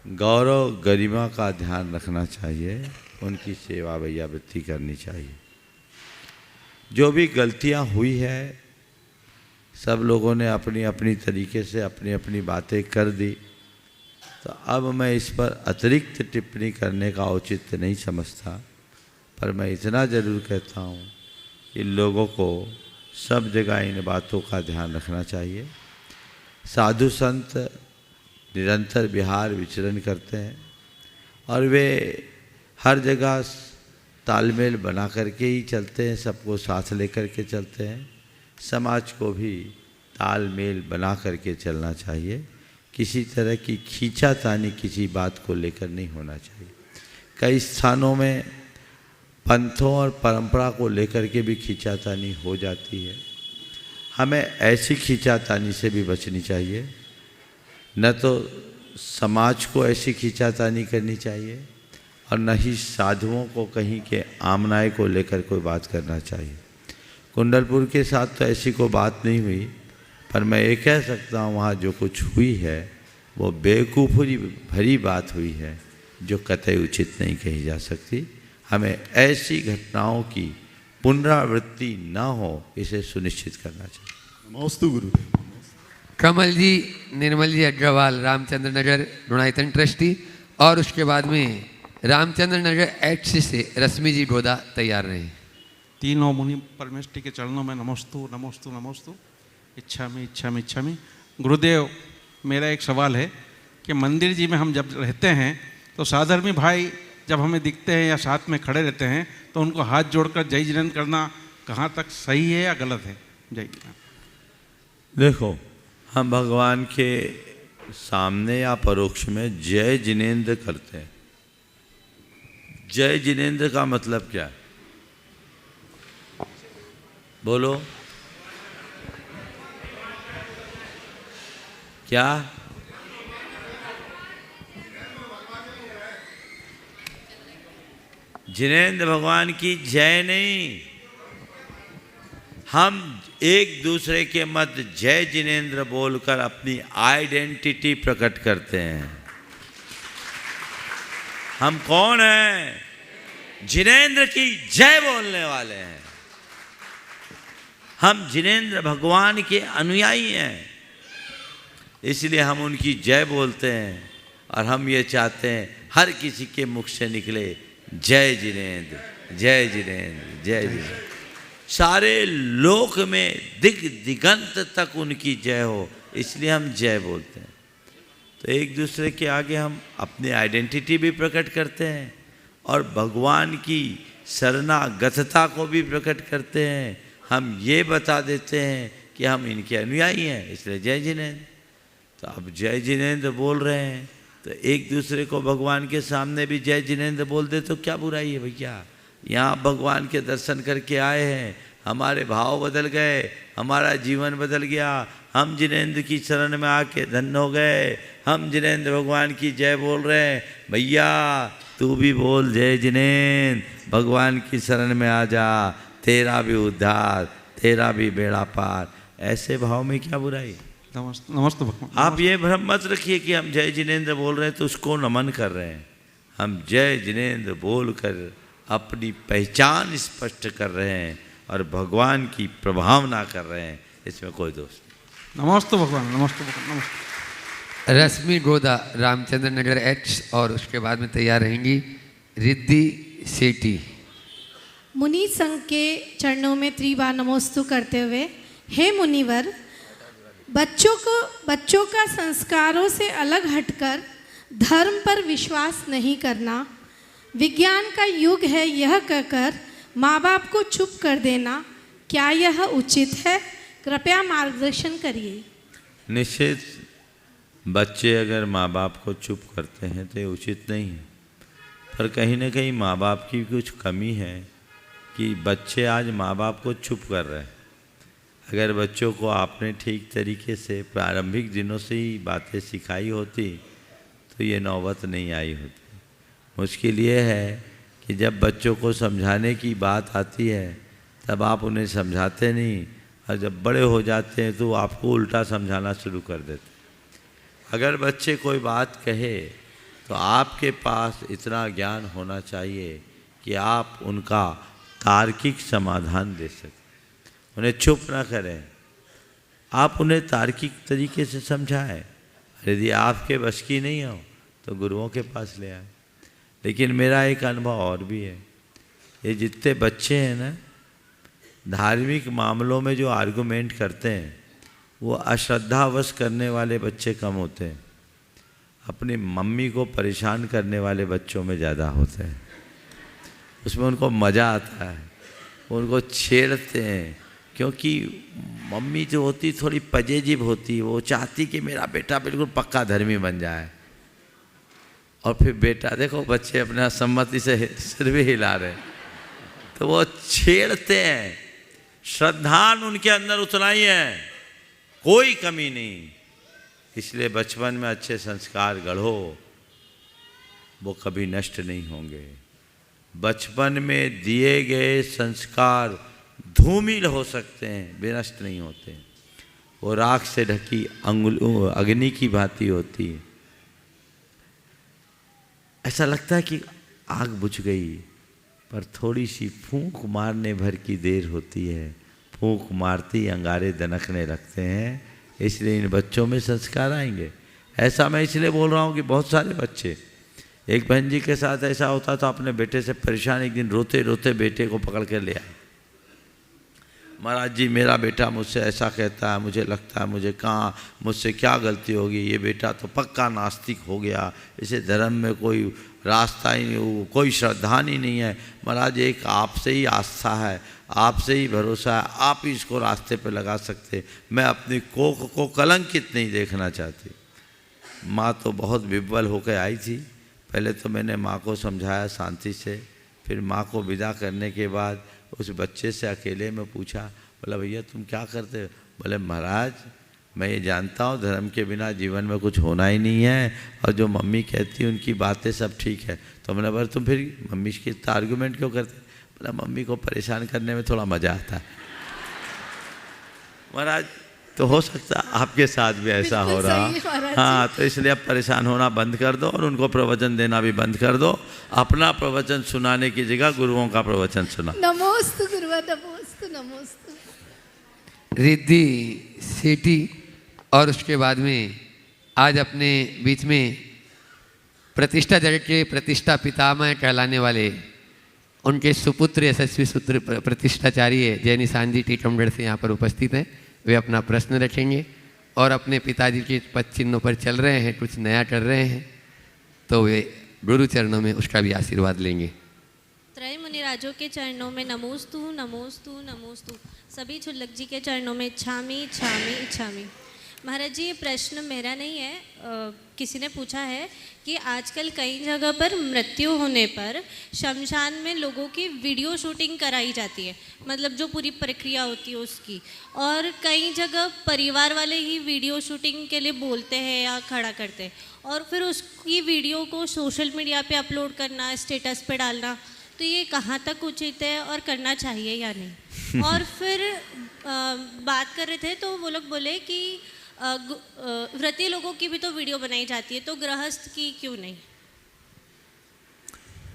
गौरव गरिमा का ध्यान रखना चाहिए, उनकी सेवा वैयावृत्ति करनी चाहिए। जो भी गलतियां हुई है सब लोगों ने अपनी अपनी तरीके से अपनी अपनी बातें कर दी, तो अब मैं इस पर अतिरिक्त टिप्पणी करने का औचित्य नहीं समझता, पर मैं इतना ज़रूर कहता हूँ कि लोगों को सब जगह इन बातों का ध्यान रखना चाहिए। साधु संत निरंतर विहार विचरण करते हैं और वे हर जगह तालमेल बना करके ही चलते हैं, सबको साथ लेकर के चलते हैं। समाज को भी तालमेल बना करके चलना चाहिए। किसी तरह की खींचातानी किसी बात को लेकर नहीं होना चाहिए। कई स्थानों में पंथों और परंपरा को लेकर के भी खींचातानी हो जाती है। हमें ऐसी खींचातानी से भी बचनी चाहिए। न तो समाज को ऐसी खींचातानी करनी चाहिए और न ही साधुओं को कहीं के आमनाय को लेकर कोई बात करना चाहिए। कुंडलपुर के साथ तो ऐसी कोई बात नहीं हुई, पर मैं ये कह सकता हूँ वहाँ जो कुछ हुई है वो बेवकूफ़ी भरी बात हुई है जो कतई उचित नहीं कही जा सकती। हमें ऐसी घटनाओं की पुनरावृत्ति न हो, इसे सुनिश्चित करना चाहिए। नमोस्तु गुरुदेव। कमल जी, निर्मल जी अग्रवाल, रामचंद्र नगर गुणायतन ट्रस्टी, और उसके बाद में रामचंद्र नगर एक्स से रश्मि जी गोदा तैयार रहे। तीनों मुनि परमेष्टि के चरणों में नमोस्तु नमोस्तु नमोस्तु, इच्छामि इच्छामि इच्छामि। गुरुदेव, मेरा एक सवाल है कि मंदिर जी में हम जब रहते हैं तो साधर्मी भाई जब हमें दिखते हैं या साथ में खड़े रहते हैं तो उनको हाथ जोड़कर जय जिनेंद्र करना कहाँ तक सही है या गलत है? जय जिनेंद्र। देखो, हम भगवान के सामने या परोक्ष में जय जिनेंद्र करते हैं। जय जिनेंद्र का मतलब क्या है? बोलो, क्या? जिनेंद्र भगवान की जय नहीं, हम एक दूसरे के मध्य जय जिनेंद्र बोलकर अपनी आइडेंटिटी प्रकट करते हैं। हम कौन हैं? जिनेंद्र की जय बोलने वाले हैं। हम जिनेंद्र भगवान के अनुयायी हैं, इसलिए हम उनकी जय बोलते हैं। और हम ये चाहते हैं हर किसी के मुख से निकले जय जिनेंद्र, जय जिनेंद्र, जय जिनेंद्र। सारे लोक में दिग दिगंत तक उनकी जय हो, इसलिए हम जय बोलते हैं। तो एक दूसरे के आगे हम अपनी आइडेंटिटी भी प्रकट करते हैं और भगवान की शरणागतता को भी प्रकट करते हैं। हम ये बता देते हैं कि हम इनके अनुयायी हैं, इसलिए जय जिनेंद्र। तो अब जय जिनेंद्र बोल रहे हैं तो एक दूसरे को भगवान के सामने भी जय जिनेंद्र बोल दे तो क्या बुराई है भैया? यहाँ भगवान के दर्शन करके आए हैं, हमारे भाव बदल गए, हमारा जीवन बदल गया, हम जिनेंद्र की शरण में आके धन्य हो गए। हम जिनेंद्र भगवान की जय बोल रहे हैं। भैया तू भी बोल जय जिनेंद्र, भगवान की शरण में आ जा, तेरा भी उद्धार, तेरा भी बेड़ा पार। ऐसे भाव में क्या बुराई? नमस्ते भगवान। आप ये भ्रम मत रखिए कि हम जय जिनेंद्र बोल रहे हैं तो उसको नमन कर रहे हैं। हम जय जिनेंद्र बोलकर अपनी पहचान स्पष्ट कर रहे हैं और भगवान की प्रभावना कर रहे हैं, इसमें कोई दोष नहीं। नमस्ते भगवान, नमस्ते भगवान, नमस्ते। रश्मि गोदा, रामचंद्र नगर एक्स, और उसके बाद में तैयार रहेंगी रिद्धि सेठी। मुनि संघ के चरणों में त्रिबार नमोस्तु करते हुए, हे मुनिवर, बच्चों का संस्कारों से अलग हटकर धर्म पर विश्वास नहीं करना, विज्ञान का युग है यह कहकर माँ बाप को चुप कर देना, क्या यह उचित है? कृपया मार्गदर्शन करिए। निश्चित, बच्चे अगर माँ बाप को चुप करते हैं तो ये उचित नहीं है, पर कहीं ना कहीं माँ बाप की कुछ कमी है कि बच्चे आज माँ बाप को चुप कर रहे हैं। अगर बच्चों को आपने ठीक तरीके से प्रारंभिक दिनों से ही बातें सिखाई होती तो ये नौबत नहीं आई होती। मुश्किल ये है कि जब बच्चों को समझाने की बात आती है तब आप उन्हें समझाते नहीं, और जब बड़े हो जाते हैं तो आपको उल्टा समझाना शुरू कर देते। अगर बच्चे कोई बात कहे तो आपके पास इतना ज्ञान होना चाहिए कि आप उनका तार्किक समाधान दे सकें, उन्हें चुप ना करें। आप उन्हें तार्किक तरीके से समझाएं। यदि आपके बस की नहीं हो तो गुरुओं के पास ले आए। लेकिन मेरा एक अनुभव और भी है, ये जितने बच्चे हैं ना, धार्मिक मामलों में जो आर्गुमेंट करते हैं वो अश्रद्धावश करने वाले बच्चे कम होते हैं, अपनी मम्मी को परेशान करने वाले बच्चों में ज़्यादा होते हैं। उसमें उनको मज़ा आता है, वो उनको छेड़ते हैं, क्योंकि मम्मी जो होती थोड़ी पजेजिब होती, वो चाहती कि मेरा बेटा बिल्कुल पक्का धर्मी बन जाए। और फिर बेटा, देखो बच्चे अपना सम्मति से सिर भी हिला रहे, तो वो छेड़ते हैं। श्रद्धान उनके अंदर उतना ही है, कोई कमी नहीं। इसलिए बचपन में अच्छे संस्कार गढ़ो, वो कभी नष्ट नहीं होंगे। बचपन में दिए गए संस्कार धूमिल हो सकते हैं, विनष्ट नहीं होते। वो राख से ढकी अग्नि की भांति होती है। ऐसा लगता है कि आग बुझ गई, पर थोड़ी सी फूंक मारने भर की देर होती है, फूंक मारती अंगारे दनकने लगते हैं, इसलिए इन बच्चों में संस्कार आएंगे। ऐसा मैं इसलिए बोल रहा हूँ कि बहुत सारे बच्चे, एक बहन जी के साथ ऐसा होता था, अपने बेटे से परेशान, एक दिन रोते रोते बेटे को पकड़ कर ले आए। महाराज जी मेरा बेटा मुझसे ऐसा कहता है, मुझे लगता है मुझे कहाँ मुझसे क्या गलती होगी, ये बेटा तो पक्का नास्तिक हो गया, इसे धर्म में कोई रास्ता ही नहीं, कोई श्रद्धा ही नहीं है। महाराज एक आपसे ही आस्था है, आपसे ही भरोसा है, आप ही इसको रास्ते पे लगा सकते, मैं अपनी कोख को कलंकित नहीं देखना चाहती। माँ तो बहुत विह्वल होकर आई थी। पहले तो मैंने माँ को समझाया शांति से, फिर माँ को विदा करने के बाद उस बच्चे से अकेले में पूछा, बोला भैया तुम क्या करते हो? बोले महाराज मैं ये जानता हूँ धर्म के बिना जीवन में कुछ होना ही नहीं है, और जो मम्मी कहती है उनकी बातें सब ठीक है। तो मैंने बोला तुम फिर मम्मी के इतना आर्गूमेंट क्यों करते? बोला मम्मी को परेशान करने में थोड़ा मज़ा आता है। महाराज तो हो सकता है आपके साथ भी ऐसा हो रहा। हाँ, तो इसलिए अब परेशान होना बंद कर दो और उनको प्रवचन देना भी बंद कर दो। अपना प्रवचन सुनाने की जगह गुरुओं का प्रवचन सुना। नमोस्तु गुरुवर, नमोस्तु नमोस्तु। रिद्धि सेठी और उसके बाद में आज अपने बीच में प्रतिष्ठा जगत के प्रतिष्ठा पितामह कहलाने वाले उनके सुपुत्र यशस्वी सूत्र प्रतिष्ठाचार्य जैनी सांजी टीकमगढ़ से यहाँ पर उपस्थित हैं। वे अपना प्रश्न रखेंगे और अपने पिताजी के पद चिन्हों पर चल रहे हैं, कुछ नया कर रहे हैं, तो वे गुरु चरणों में उसका भी आशीर्वाद लेंगे। त्रय मुनिराजों के चरणों में नमोस्तु नमोस्तु नमोस्तु। सभी छुल्लक जी के चरणों में इच्छामी इच्छामी इच्छामी। महाराज जी ये प्रश्न मेरा नहीं है, किसी ने पूछा है कि आजकल कई जगह पर मृत्यु होने पर शमशान में लोगों की वीडियो शूटिंग कराई जाती है, मतलब जो पूरी प्रक्रिया होती है उसकी, और कई जगह परिवार वाले ही वीडियो शूटिंग के लिए बोलते हैं या खड़ा करते हैं, और फिर उसकी वीडियो को सोशल मीडिया पे अपलोड करना, स्टेटस पे डालना, तो ये कहाँ तक उचित है और करना चाहिए या नहीं? और फिर बात कर रहे थे तो वो लोग बोले कि व्रती लोगों की भी तो वीडियो बनाई जाती है, तो गृहस्थ की क्यों नहीं?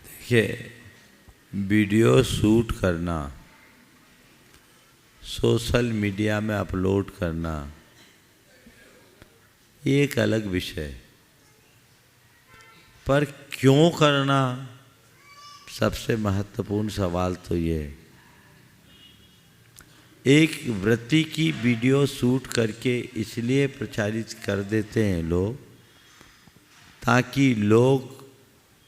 देखिए, वीडियो शूट करना, सोशल मीडिया में अपलोड करना, ये एक अलग विषय है, पर क्यों करना, सबसे महत्वपूर्ण सवाल तो ये है। एक व्रती की वीडियो शूट करके इसलिए प्रचारित कर देते हैं लोग ताकि लोग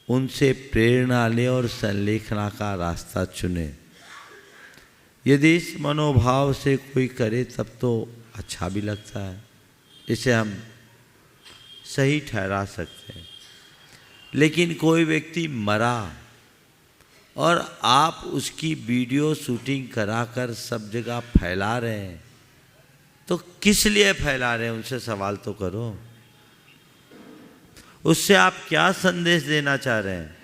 उनसे प्रेरणा लें और संलेखना का रास्ता चुने। यदि इस मनोभाव से कोई करे तब तो अच्छा भी लगता है, इसे हम सही ठहरा सकते हैं। लेकिन कोई व्यक्ति मरा और आप उसकी वीडियो शूटिंग कराकर सब जगह फैला रहे हैं, तो किस लिए फैला रहे हैं उनसे सवाल तो करो। उससे आप क्या संदेश देना चाह रहे हैं?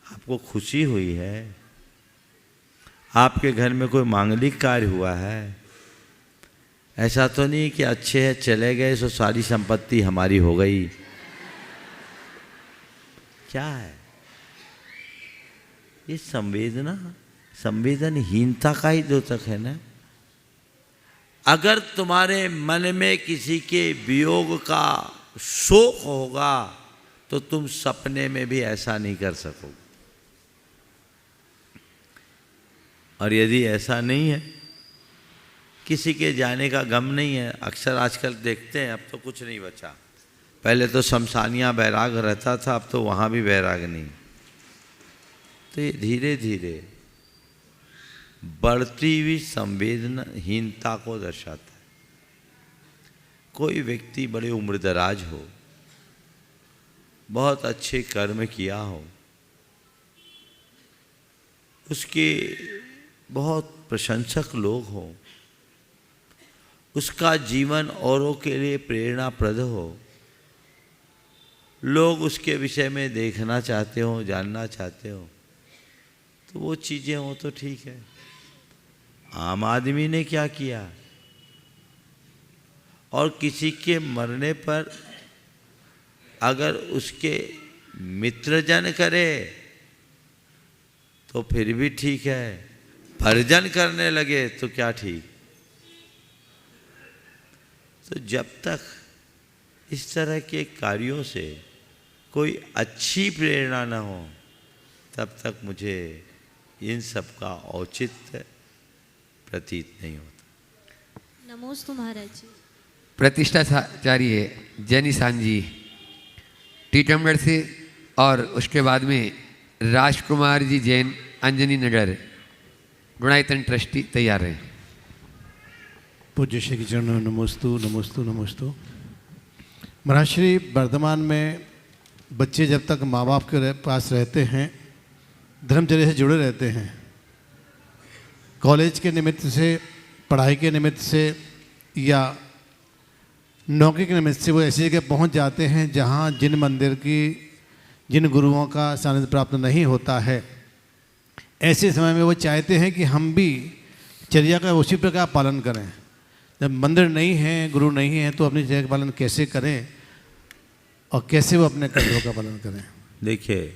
आपको खुशी हुई है, आपके घर में कोई मांगलिक कार्य हुआ है, ऐसा तो नहीं कि अच्छे है चले गए सो सारी संपत्ति हमारी हो गई। क्या है ये? संवेदनहीनता का ही द्योतक है ना। अगर तुम्हारे मन में किसी के वियोग का शोक होगा तो तुम सपने में भी ऐसा नहीं कर सकोगे, और यदि ऐसा नहीं है, किसी के जाने का गम नहीं है, अक्सर आजकल देखते हैं, अब तो कुछ नहीं बचा, पहले तो शमशानिया बैराग रहता था, अब तो वहाँ भी बैराग नहीं। तो ये धीरे धीरे बढ़ती हुई संवेदनहीनता को दर्शाता है। कोई व्यक्ति बड़े उम्रदराज हो, बहुत अच्छे कर्म किया हो, उसके बहुत प्रशंसक लोग हों, उसका जीवन औरों के लिए प्रेरणाप्रद हो, लोग उसके विषय में देखना चाहते हो, जानना चाहते हो, तो वो चीज़ें हो तो ठीक है। आम आदमी ने क्या किया, और किसी के मरने पर अगर उसके मित्रजन करे तो फिर भी ठीक है, भर्जन करने लगे तो क्या ठीक। तो जब तक इस तरह के कार्यों से कोई अच्छी प्रेरणा न हो तब तक मुझे इन सब का औचित्य प्रतीत नहीं होता। नमोस्तु महाराज जी। प्रतिष्ठाचार्य जैनी सांजी टीकमगढ़ से, और उसके बाद में राजकुमार जी जैन अंजनी नगर गुणायतन ट्रस्टी तैयार हैं। पूज्य श्री चरणों में नमोस्तु नमोस्तु नमोस्तु। महाराज श्री, वर्तमान में बच्चे जब तक माँ बाप के पास रहते हैं, धर्मचर्या से जुड़े रहते हैं, कॉलेज के निमित्त से, पढ़ाई के निमित्त से या नौकरी के निमित्त से वो ऐसी जगह पहुंच जाते हैं जहां जिन मंदिर की, जिन गुरुओं का सानिध्य प्राप्त नहीं होता है। ऐसे समय में वो चाहते हैं कि हम भी चर्या का उसी प्रकार पालन करें। जब मंदिर नहीं है, गुरु नहीं है, तो अपनी चर्या का पालन कैसे करें और कैसे वो अपने कर्तव्यों का पालन करें। देखिए,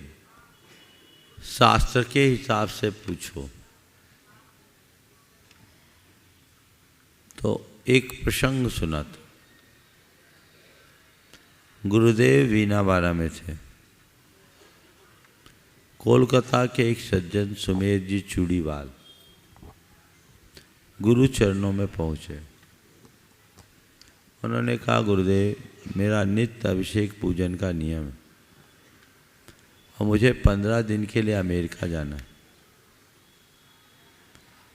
शास्त्र के हिसाब से पूछो तो एक प्रसंग सुना था। गुरुदेव वीणावाड़ा में थे। कोलकाता के एक सज्जन सुमेर जी चूड़ीवाल गुरु चरणों में पहुँचे। उन्होंने कहा, गुरुदेव, मेरा नित्य अभिषेक पूजन का नियम है और मुझे 15 दिन के लिए अमेरिका जाना है,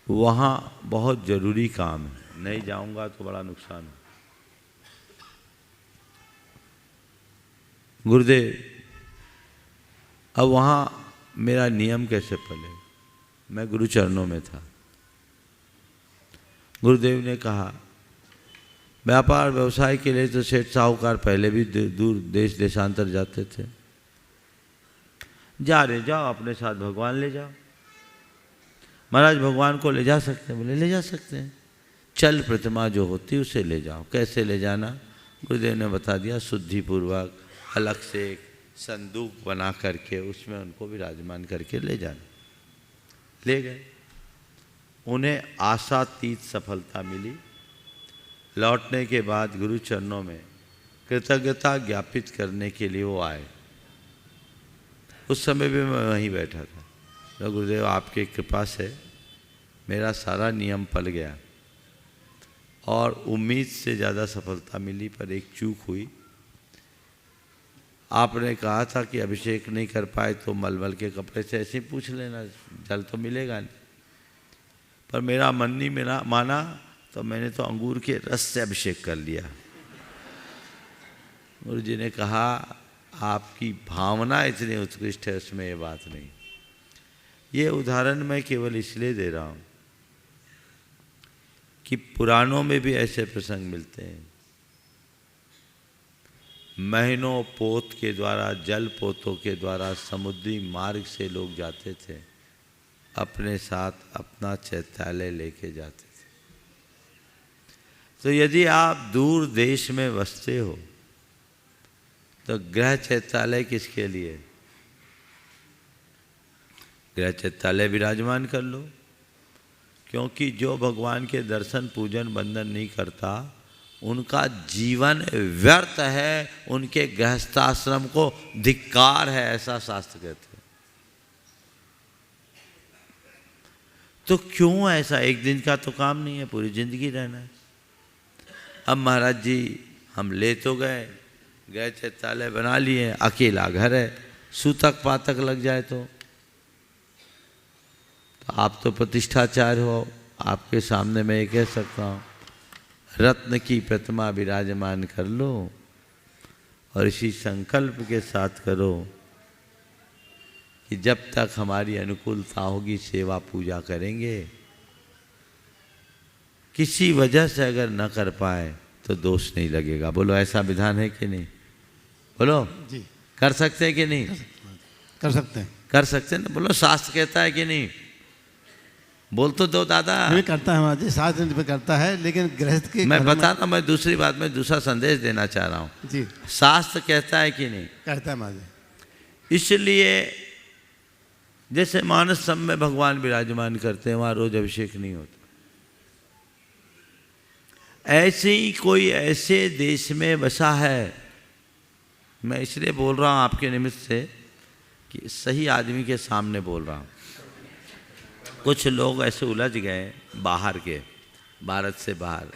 वहाँ बहुत ज़रूरी काम है, नहीं जाऊँगा तो बड़ा नुकसान है। गुरुदेव, अब वहाँ मेरा नियम कैसे पले? मैं गुरु चरणों में था। गुरुदेव ने कहा, व्यापार व्यवसाय के लिए तो सेठ साहूकार पहले भी दूर देश देशांतर जाते थे। जाओ, अपने साथ भगवान ले जाओ। महाराज, भगवान को ले जा सकते हैं? बोले ले जा सकते हैं। चल प्रतिमा जो होती उसे ले जाओ। कैसे ले जाना? गुरुदेव ने बता दिया, शुद्धिपूर्वक अलग से एक संदूक बना करके उसमें उनको विराजमान करके ले जाना। ले गए। उन्हें आशातीत सफलता मिली। लौटने के बाद गुरु चरणों में कृतज्ञता ज्ञापित करने के लिए वो आए। उस समय भी मैं वहीं बैठा था। तो गुरुदेव, आपके कृपा से मेरा सारा नियम पल गया और उम्मीद से ज़्यादा सफलता मिली, पर एक चूक हुई। आपने कहा था कि अभिषेक नहीं कर पाए तो मलमल के कपड़े से ऐसे ही पूछ लेना, जल तो मिलेगा नहीं। पर मेरा मन नहीं माना तो मैंने तो अंगूर के रस से अभिषेक कर लिया। गुरु जी ने कहा, आपकी भावना इतनी उत्कृष्ट है, उसमें ये बात नहीं। ये उदाहरण मैं केवल इसलिए दे रहा हूँ कि पुराणों में भी ऐसे प्रसंग मिलते हैं। महीनों पोत के द्वारा, जल पोतों के द्वारा समुद्री मार्ग से लोग जाते थे, अपने साथ अपना चैत्यालय लेके जाते थे। तो यदि आप दूर देश में बसते हो तो गृह चैत्यालय किसके लिए? गृह चैत्यालय विराजमान कर लो, क्योंकि जो भगवान के दर्शन पूजन बंदन नहीं करता उनका जीवन व्यर्थ है, उनके गृहस्थाश्रम को धिक्कार है, ऐसा शास्त्र कहते हैं। तो क्यों ऐसा? एक दिन का तो काम नहीं है, पूरी जिंदगी रहना है। अब महाराज जी, हम ले तो गए, चैत्यालय बना लिए, अकेला घर है, सूतक पातक लग जाए तो आप तो प्रतिष्ठाचार्य हो, आपके सामने मैं ये कह सकता हूँ, रत्न की प्रतिमा विराजमान कर लो और इसी संकल्प के साथ करो कि जब तक हमारी अनुकूलता होगी सेवा पूजा करेंगे। किसी वजह से अगर न कर पाए तो दोष नहीं लगेगा। बोलो, ऐसा विधान है कि नहीं? बोलो जी। कर सकते हैं कि नहीं? कर सकते हैं। कर सकते हैं ना? बोलो, शास्त्र कहता है कि नहीं? बोल तो दो दादा। नहीं करता है महाराज जी, शास्त्र पे करता है, लेकिन गृहस्थ के मैं बता रहा हूँ, मैं दूसरी बात में दूसरा संदेश देना चाह रहा हूँ जी। शास्त्र कहता है कि नहीं? कहता है महाराज जी। इसलिए जैसे मानस सब में भगवान विराजमान करते हैं, वहाँ रोज अभिषेक नहीं होता। ऐसे ही कोई ऐसे देश में बसा है, मैं इसलिए बोल रहा हूँ आपके निमित्त से कि सही आदमी के सामने बोल रहा हूँ। कुछ लोग ऐसे उलझ गए बाहर के, भारत से बाहर,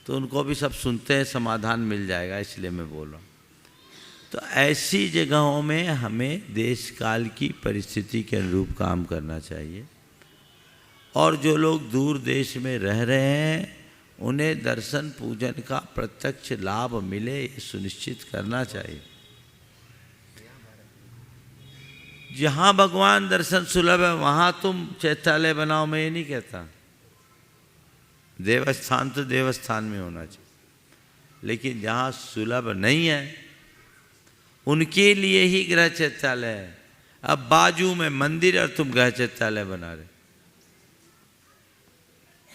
तो उनको भी सब सुनते हैं, समाधान मिल जाएगा, इसलिए मैं बोल रहा हूँ। तो ऐसी जगहों में हमें देश काल की परिस्थिति के अनुरूप काम करना चाहिए, और जो लोग दूर देश में रह रहे हैं उन्हें दर्शन पूजन का प्रत्यक्ष लाभ मिले, ये सुनिश्चित करना चाहिए। जहाँ भगवान दर्शन सुलभ है वहाँ तुम चैत्यालय बनाओ, मैं ये नहीं कहता। देवस्थान तो देवस्थान में होना चाहिए, लेकिन जहाँ सुलभ नहीं है उनके लिए ही गृह चैत्यालय है। अब बाजू में मंदिर और तुम गृह चैत्यालय बना रहे,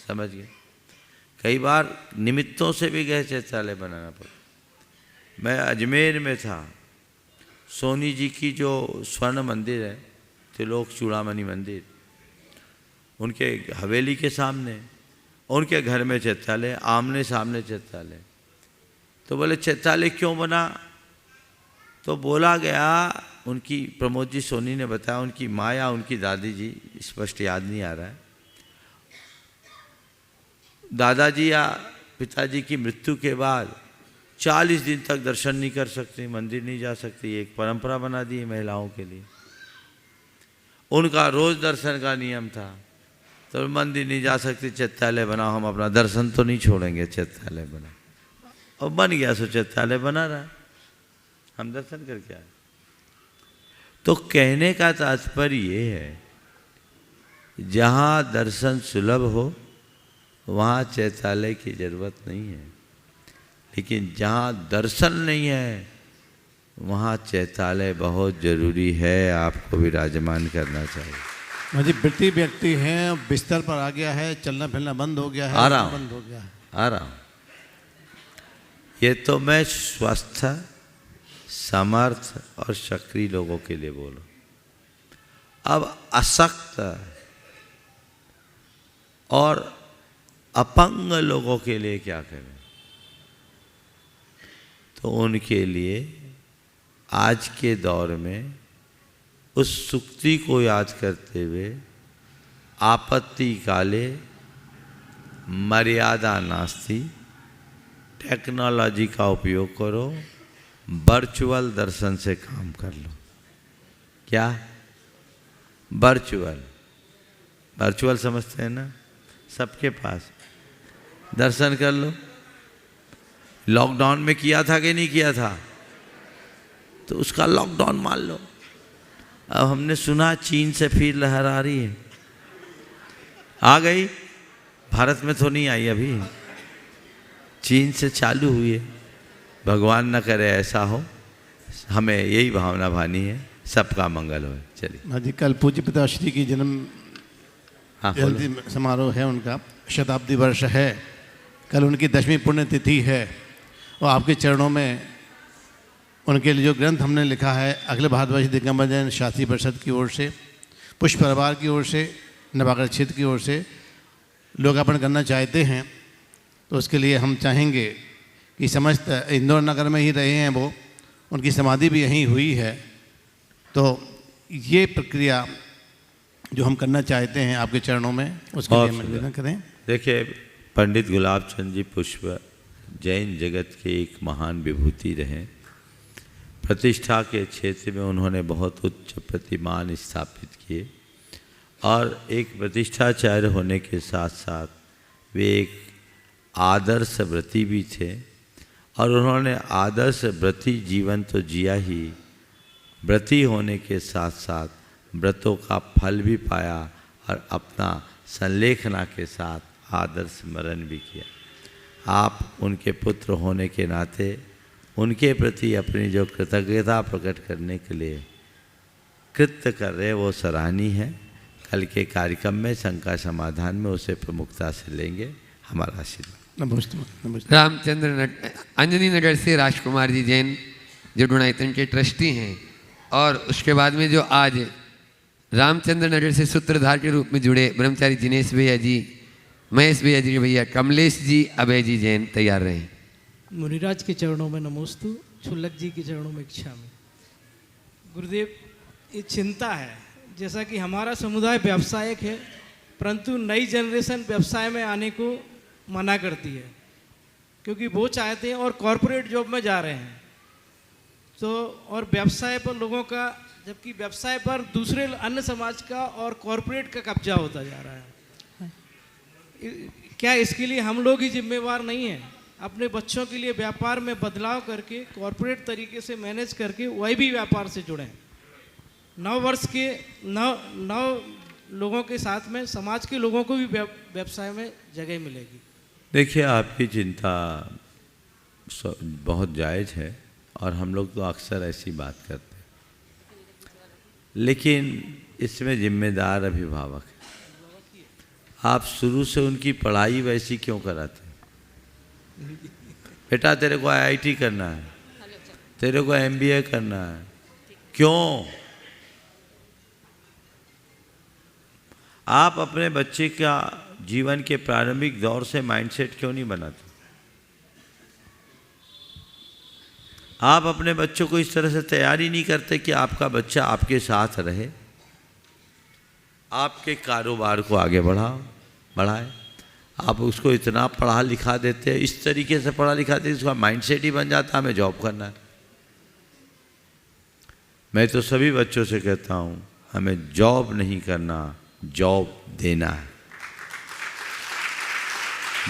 समझ गए? कई बार निमित्तों से भी गृह चैत्यालय बनाना पड़ता। मैं अजमेर में था, सोनी जी की जो स्वर्ण मंदिर है, त्रिलोक चूड़ामणि मंदिर, उनके हवेली के सामने, उनके घर में चैत्यालय, आमने सामने चैत्यालय। तो बोले चैत्यालय क्यों बना? तो बोला गया, उनकी प्रमोद जी सोनी ने बताया, उनकी माँ या उनकी दादी जी, स्पष्ट याद नहीं आ रहा है, दादाजी या पिताजी की मृत्यु के बाद 40 दिन तक दर्शन नहीं कर सकती, मंदिर नहीं जा सकती, एक परंपरा बना दी महिलाओं के लिए। उनका रोज दर्शन का नियम था, तो मंदिर नहीं जा सकती, चैत्यालय बनाओ, हम अपना दर्शन तो नहीं छोड़ेंगे, चैत्यालय बना। और बन गया, सो चैत्यालय बना रहा, हम दर्शन करके आए। तो कहने का तात्पर्य ये है, जहाँ दर्शन सुलभ हो वहाँ चैत्यालय की जरूरत नहीं है, लेकिन जहाँ दर्शन नहीं है वहाँ चैत्यालय बहुत जरूरी है, आपको विराजमान करना चाहिए। जी वृत्ति व्यक्ति हैं, बिस्तर पर आ गया है, चलना फिरना बंद हो गया है, आ रहा हूँ, बंद हो गया है, आ रहा हूँ। ये तो मैं स्वस्थ, समर्थ और सक्रिय लोगों के लिए बोलो। अब अशक्त और अपंग लोगों के लिए क्या करें? तो उनके लिए आज के दौर में उस सुक्ति को याद करते हुए, आपत्ति काले मर्यादा नास्ति, टेक्नोलॉजी का उपयोग करो, वर्चुअल दर्शन से काम कर लो। क्या वर्चुअल? वर्चुअल समझते हैं ना, सबके पास दर्शन कर लो। लॉकडाउन में किया था कि नहीं किया था? तो उसका लॉकडाउन मान लो। अब हमने सुना चीन से फिर लहर आ रही है, आ गई, भारत में तो नहीं आई अभी, चीन से चालू हुई है। भगवान न करे ऐसा हो, हमें यही भावना भानी है, सबका मंगल हो। चलिए। हाँ जी, कल पूज्य पिताश्री की जन्म जयंती समारोह है, उनका शताब्दी वर्ष है, कल उनकी 10वीं पुण्यतिथि है, और आपके चरणों में उनके लिए जो ग्रंथ हमने लिखा है, अखिल भारतवर्ष दिगंबर जैन शास्त्री परिषद की ओर से, पुष्प परिवार की ओर से, नवागढ़ क्षेत्र की ओर से लोकार्पण करना चाहते हैं, तो उसके लिए हम चाहेंगे कि समस्त इंदौर नगर में ही रहे हैं वो, उनकी समाधि भी यहीं हुई है, तो ये प्रक्रिया जो हम करना चाहते हैं आपके चरणों में, उसके लिए निवेदन करें। देखिए, पंडित गुलाब चंद जी पुष्प जैन जगत के एक महान विभूति रहे। प्रतिष्ठा के क्षेत्र में उन्होंने बहुत उच्च प्रतिमान स्थापित किए, और एक प्रतिष्ठाचार्य होने के साथ साथ वे एक आदर्श व्रती भी थे, और उन्होंने आदर्श व्रती जीवन तो जिया ही, व्रती होने के साथ साथ व्रतों का फल भी पाया, और अपना संलेखना के साथ आदर्श स्मरण भी किया। आप उनके पुत्र होने के नाते उनके प्रति अपनी जो कृतज्ञता प्रकट करने के लिए कृत्य कर रहे, वो सराहनीय है। कल के कार्यक्रम में शंका समाधान में उसे प्रमुखता से लेंगे। हमारा आशीर्वाद। नमस्ते। रामचंद्र अंजनी नगर से राजकुमार जी जैन जो डोनाइतन के ट्रस्टी हैं, और उसके बाद में जो आज रामचंद्र नगर से सूत्रधार के रूप में जुड़े ब्रह्मचारी जिनेश भैया जी, महेश भैया जी भैया, कमलेश जी, अभय जी जैन तैयार रहे। मुनिराज के चरणों में नमोस्तु, छुल्लक जी के चरणों में इच्छामि। गुरुदेव, ये चिंता है, जैसा कि हमारा समुदाय व्यावसायिक है परंतु नई जनरेशन व्यवसाय में आने को मना करती है क्योंकि वो चाहते हैं और कॉरपोरेट जॉब में जा रहे हैं। तो और व्यवसाय पर लोगों का, जबकि व्यवसाय पर दूसरे अन्य समाज का और कॉरपोरेट का कब्जा होता जा रहा है। क्या इसके लिए हम लोग ही जिम्मेवार नहीं हैं? अपने बच्चों के लिए व्यापार में बदलाव करके कॉरपोरेट तरीके से मैनेज करके वही भी व्यापार से जुड़ें। 9 वर्ष के 9 लोगों के साथ में समाज के लोगों को भी व्यवसाय में जगह मिलेगी। देखिए, आपकी चिंता बहुत जायज़ है और हम लोग तो अक्सर ऐसी बात करते हैं, लेकिन इसमें जिम्मेदार अभिभावक है। आप शुरू से उनकी पढ़ाई वैसी क्यों कराते हैं? बेटा तेरे को IIT करना है, तेरे को MBA करना है, क्यों? आप अपने बच्चे का जीवन के प्रारंभिक दौर से माइंडसेट क्यों नहीं बनाते? आप अपने बच्चों को इस तरह से तैयारी नहीं करते कि आपका बच्चा आपके साथ रहे, आपके कारोबार को आगे बढ़ाए। आप उसको इतना पढ़ा लिखा देते हैं, इस तरीके से पढ़ा लिखा देते, उसका माइंडसेट ही बन जाता है हमें जॉब करना है। मैं तो सभी बच्चों से कहता हूँ, हमें जॉब नहीं करना, जॉब देना है,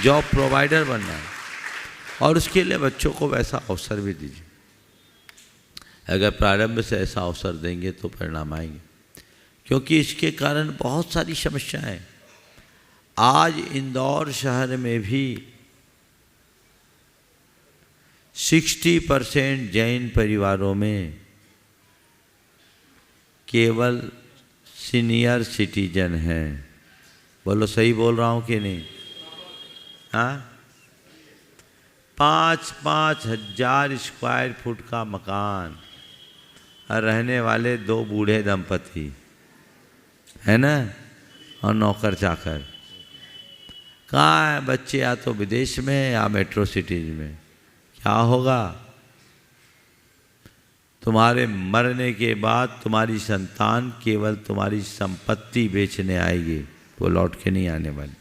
जॉब प्रोवाइडर बनना है, और उसके लिए बच्चों को वैसा अवसर भी दीजिए। अगर प्रारंभ से ऐसा अवसर देंगे तो परिणाम आएंगे, क्योंकि इसके कारण बहुत सारी समस्याएं। आज इंदौर शहर में भी 60% जैन परिवारों में केवल सीनियर सिटीजन हैं। बोलो, सही बोल रहा हूँ कि नहीं? हाँ, 5-5 हज़ार स्क्वायर फुट का मकान और रहने वाले 2 बूढ़े दंपति है ना, और नौकर चाकर। कहाँ है बच्चे? या तो विदेश में या मेट्रो सिटीज में। क्या होगा? तुम्हारे मरने के बाद तुम्हारी संतान केवल तुम्हारी संपत्ति बेचने आएगी, वो लौट के नहीं आने वाली।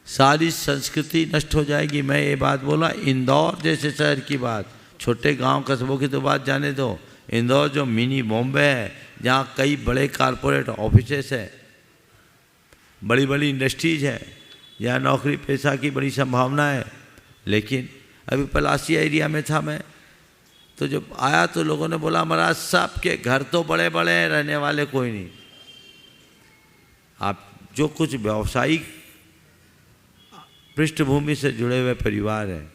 सारी संस्कृति नष्ट हो जाएगी। मैं ये बात बोला, इंदौर जैसे शहर की बात, छोटे गांव कस्बों की तो बात जाने दो। इंदौर जो मिनी बॉम्बे है, जहाँ कई बड़े कारपोरेट ऑफिसेस है, बड़ी बड़ी इंडस्ट्रीज है, यहाँ नौकरी पेशा की बड़ी संभावना है। लेकिन अभी पलासी एरिया में था मैं, तो जब आया तो लोगों ने बोला, महाराज सबके घर तो बड़े बड़े हैं, रहने वाले कोई नहीं। आप जो कुछ व्यावसायिक पृष्ठभूमि से जुड़े हुए परिवार हैं,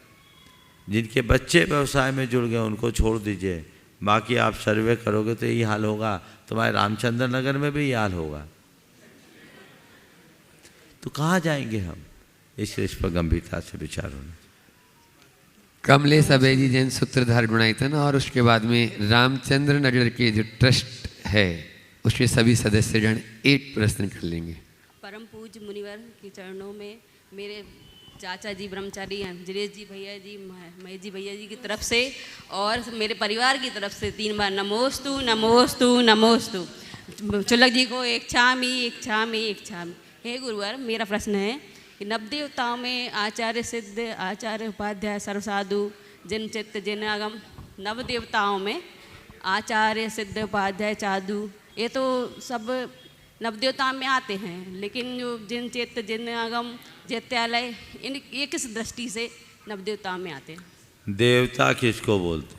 जिनके बच्चे व्यवसाय में जुड़ गए, उनको छोड़ दीजिए। बाकी आप सर्वे करोगे तो यही हाल होगा, तुम्हारे रामचंद्र नगर में भी यही हाल होगा। तो कहाँ जाएंगे हम? इसलिए इस पर गंभीरता से विचार होना। कमलेश अभय जी जैन सूत्रधार गुणायतन, और उसके बाद में रामचंद्र नगर के जो ट्रस्ट है उसके सभी सदस्यगण एक प्रश्न कर लेंगे। परम पूज्य मुनिवर के चरणों में मेरे चाचा जी ब्रह्मचारी जिनेश जी भैया जी, महेश जी भैया जी की तरफ से और मेरे परिवार की तरफ से 3 बार नमोस्तु नमोस्तु नमोस्तु। चुल्लक जी को इच्छामि इच्छामि इच्छामि। हे गुरुवर, मेरा प्रश्न है कि नवदेवताओं में आचार्य सिद्ध, आचार्य उपाध्याय, सर्वसाधु, जिन चित्त, जिन आगम, नवदेवताओं में आचार्य सिद्ध, उपाध्याय, साधु, ये तो सब नवदेवताओं में आते हैं, लेकिन जो जिन चित्त, जिन आगम, जैत्यालय, इन ये किस दृष्टि से नवदेवताओं में आते हैं? देवता किसको बोलते?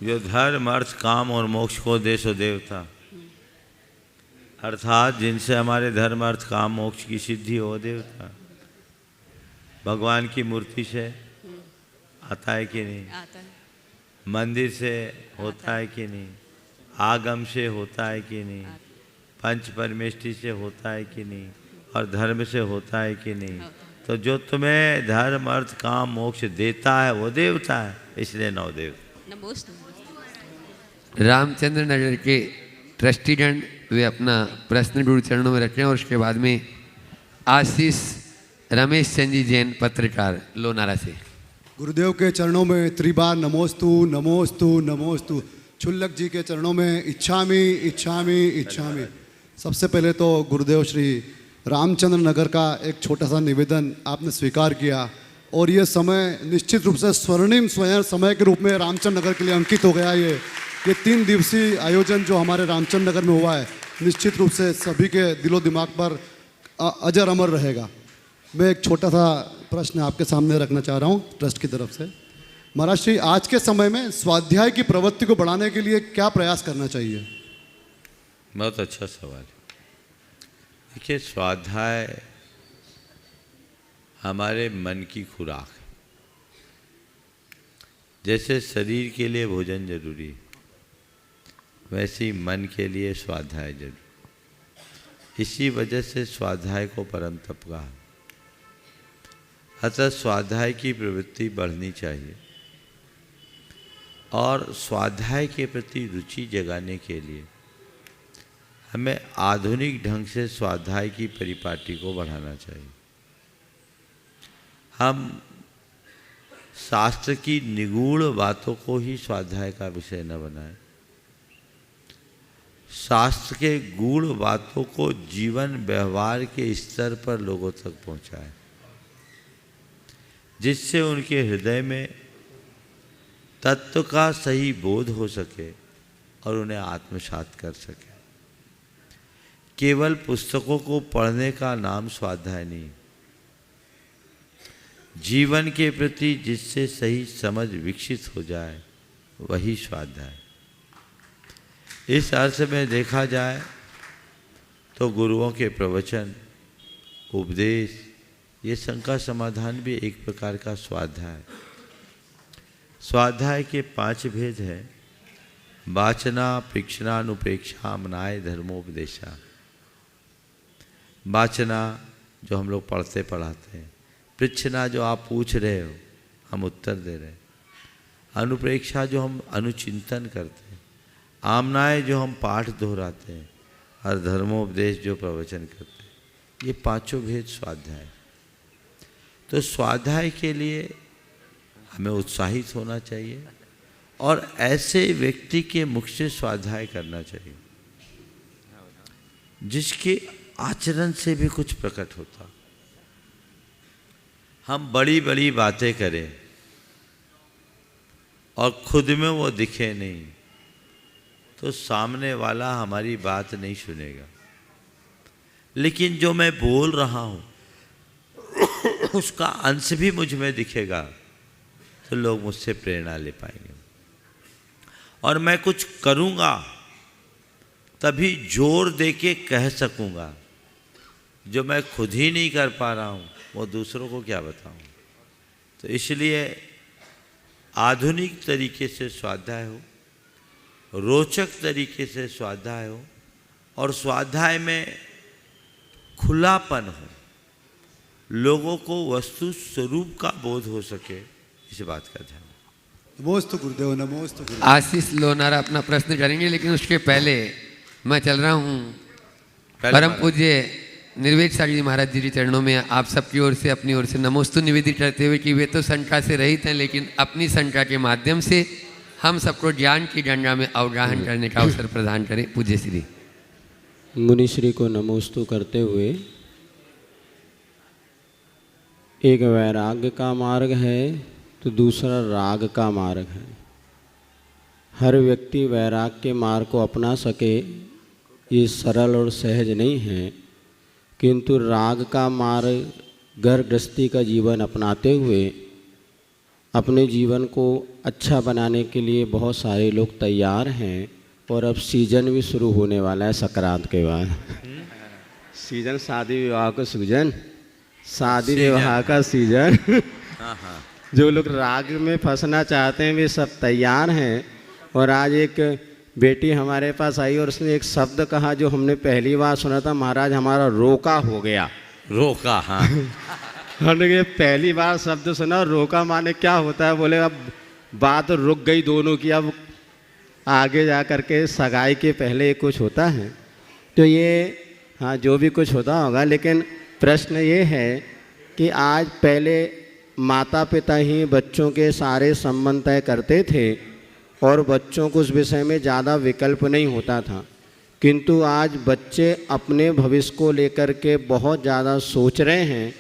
जो धर्म अर्थ काम और मोक्ष को दे सो देवता, अर्थात जिनसे हमारे धर्म अर्थ काम मोक्ष की सिद्धि हो, देवता। भगवान की मूर्ति से आता है कि नहीं? आता है। मंदिर से होता है कि नहीं? आगम से होता है कि नहीं? पंच परमेष्टि से होता है कि नहीं? और धर्म से होता है कि नहीं? तो जो तुम्हें धर्म अर्थ काम मोक्ष देता है वो देवता है, इसलिए 9 देवता। रामचंद्र नगर के ट्रस्टीगण वे अपना प्रश्न गुरु चरणों में रखें, और उसके बाद में आशीष रमेश चंद जी जैन पत्रकार लोनारा से। गुरुदेव के चरणों में त्रिबार नमोस्तु नमोस्तु नमोस्तु। छुल्लक जी के चरणों में इच्छामि इच्छामि इच्छामि। सबसे पहले तो गुरुदेव श्री रामचंद्र नगर का एक छोटा सा निवेदन आपने स्वीकार किया, और ये समय निश्चित रूप से स्वर्णिम समय के रूप में रामचंद्र नगर के लिए अंकित हो गया। ये 3 दिवसीय आयोजन जो हमारे रामचंद्र नगर में हुआ है, निश्चित रूप से सभी के दिलो दिमाग पर अजर अमर रहेगा। मैं एक छोटा सा प्रश्न आपके सामने रखना चाह रहा हूँ ट्रस्ट की तरफ से। महाराज श्री, आज के समय में स्वाध्याय की प्रवृत्ति को बढ़ाने के लिए क्या प्रयास करना चाहिए? बहुत अच्छा सवाल है। देखिए, स्वाध्याय हमारे मन की खुराक है। जैसे शरीर के लिए भोजन जरूरी है, वैसे ही मन के लिए स्वाध्याय जरूरी। इसी वजह से स्वाध्याय को परम तप कहा। अतः स्वाध्याय की प्रवृत्ति बढ़नी चाहिए, और स्वाध्याय के प्रति रुचि जगाने के लिए हमें आधुनिक ढंग से स्वाध्याय की परिपाटी को बढ़ाना चाहिए। हम शास्त्र की निगूढ़ बातों को ही स्वाध्याय का विषय न बनाएं, शास्त्र के गूढ़ बातों को जीवन व्यवहार के स्तर पर लोगों तक पहुंचाएं, जिससे उनके हृदय में तत्व का सही बोध हो सके और उन्हें आत्मसात कर सके। केवल पुस्तकों को पढ़ने का नाम स्वाध्याय नहीं, जीवन के प्रति जिससे सही समझ विकसित हो जाए वही स्वाध्याय। इस अर्थ में देखा जाए तो गुरुओं के प्रवचन, उपदेश, ये शंका समाधान भी एक प्रकार का स्वाध्याय। स्वाध्याय के 5 भेद हैं: वाचना, परीक्षणा, अनुप्रेक्षा, मनाय, धर्मोपदेशा। वाचना जो हम लोग पढ़ते पढ़ाते हैं, परीक्षणा जो आप पूछ रहे हो हम उत्तर दे रहे हैं, अनुप्रेक्षा जो हम अनुचिंतन करते हैं, आमनाय जो हम पाठ दोहराते हैं, और धर्मोपदेश जो प्रवचन करते हैं। ये 5 भेद स्वाध्याय। तो स्वाध्याय के लिए हमें उत्साहित होना चाहिए, और ऐसे व्यक्ति के मुख से स्वाध्याय करना चाहिए जिसके आचरण से भी कुछ प्रकट होता। हम बड़ी बड़ी बातें करें और खुद में वो दिखे नहीं, तो सामने वाला हमारी बात नहीं सुनेगा। लेकिन जो मैं बोल रहा हूँ उसका अंश भी मुझ में दिखेगा, तो लोग मुझसे प्रेरणा ले पाएंगे। और मैं कुछ करूँगा तभी जोर दे के कह सकूँगा। जो मैं खुद ही नहीं कर पा रहा हूँ वो दूसरों को क्या बताऊँ। तो इसलिए आधुनिक तरीके से स्वाध्याय हो, रोचक तरीके से स्वाध्याय हो, और स्वाध्याय में खुलापन हो, लोगों को वस्तु स्वरूप का बोध हो सके, इस बात का ध्यान। नमोस्तु गुरुदेव, नमोस्तु गुरुदेव। आशीष लोनारा अपना प्रश्न करेंगे, लेकिन उसके पहले मैं चल रहा हूँ परम पूज्य निर्वेद सागर जी महाराज जी के चरणों में आप सबकी ओर से, अपनी ओर से नमोस्तु निवेदित करते हुए कि वे तो शंका से रहित हैं, लेकिन अपनी शंका के माध्यम से हम सबको ज्ञान की गंगा में अवगाहन करने का अवसर प्रदान करें। पूज्य श्री मुनि श्री को नमोस्तु करते हुए, एक वैराग्य का मार्ग है तो दूसरा राग का मार्ग है। हर व्यक्ति वैराग्य के मार्ग को अपना सके ये सरल और सहज नहीं है, किंतु राग का मार्ग घर गृहस्थी का जीवन अपनाते हुए अपने जीवन को अच्छा बनाने के लिए बहुत सारे लोग तैयार हैं। और अब सीजन भी शुरू होने वाला है संक्रांत के बाद। सीजन शादी विवाह का सीजन, शादी विवाह का सीजन। जो लोग राग में फंसना चाहते हैं वे सब तैयार हैं। और आज एक बेटी हमारे पास आई और उसने एक शब्द कहा जो हमने पहली बार सुना था, महाराज हमारा रोका हो गया। रोका, हाँ। हमने पहली बार शब्द सुना। रोका माने क्या होता है? बोले अब बात रुक गई दोनों की, अब आगे जा कर के सगाई के पहले कुछ होता है। तो ये हाँ जो भी कुछ होता होगा, लेकिन प्रश्न ये है कि आज पहले माता पिता ही बच्चों के सारे संबंध तय करते थे और बच्चों को उस विषय में ज़्यादा विकल्प नहीं होता था, किंतु आज बच्चे अपने भविष्य को लेकर के बहुत ज़्यादा सोच रहे हैं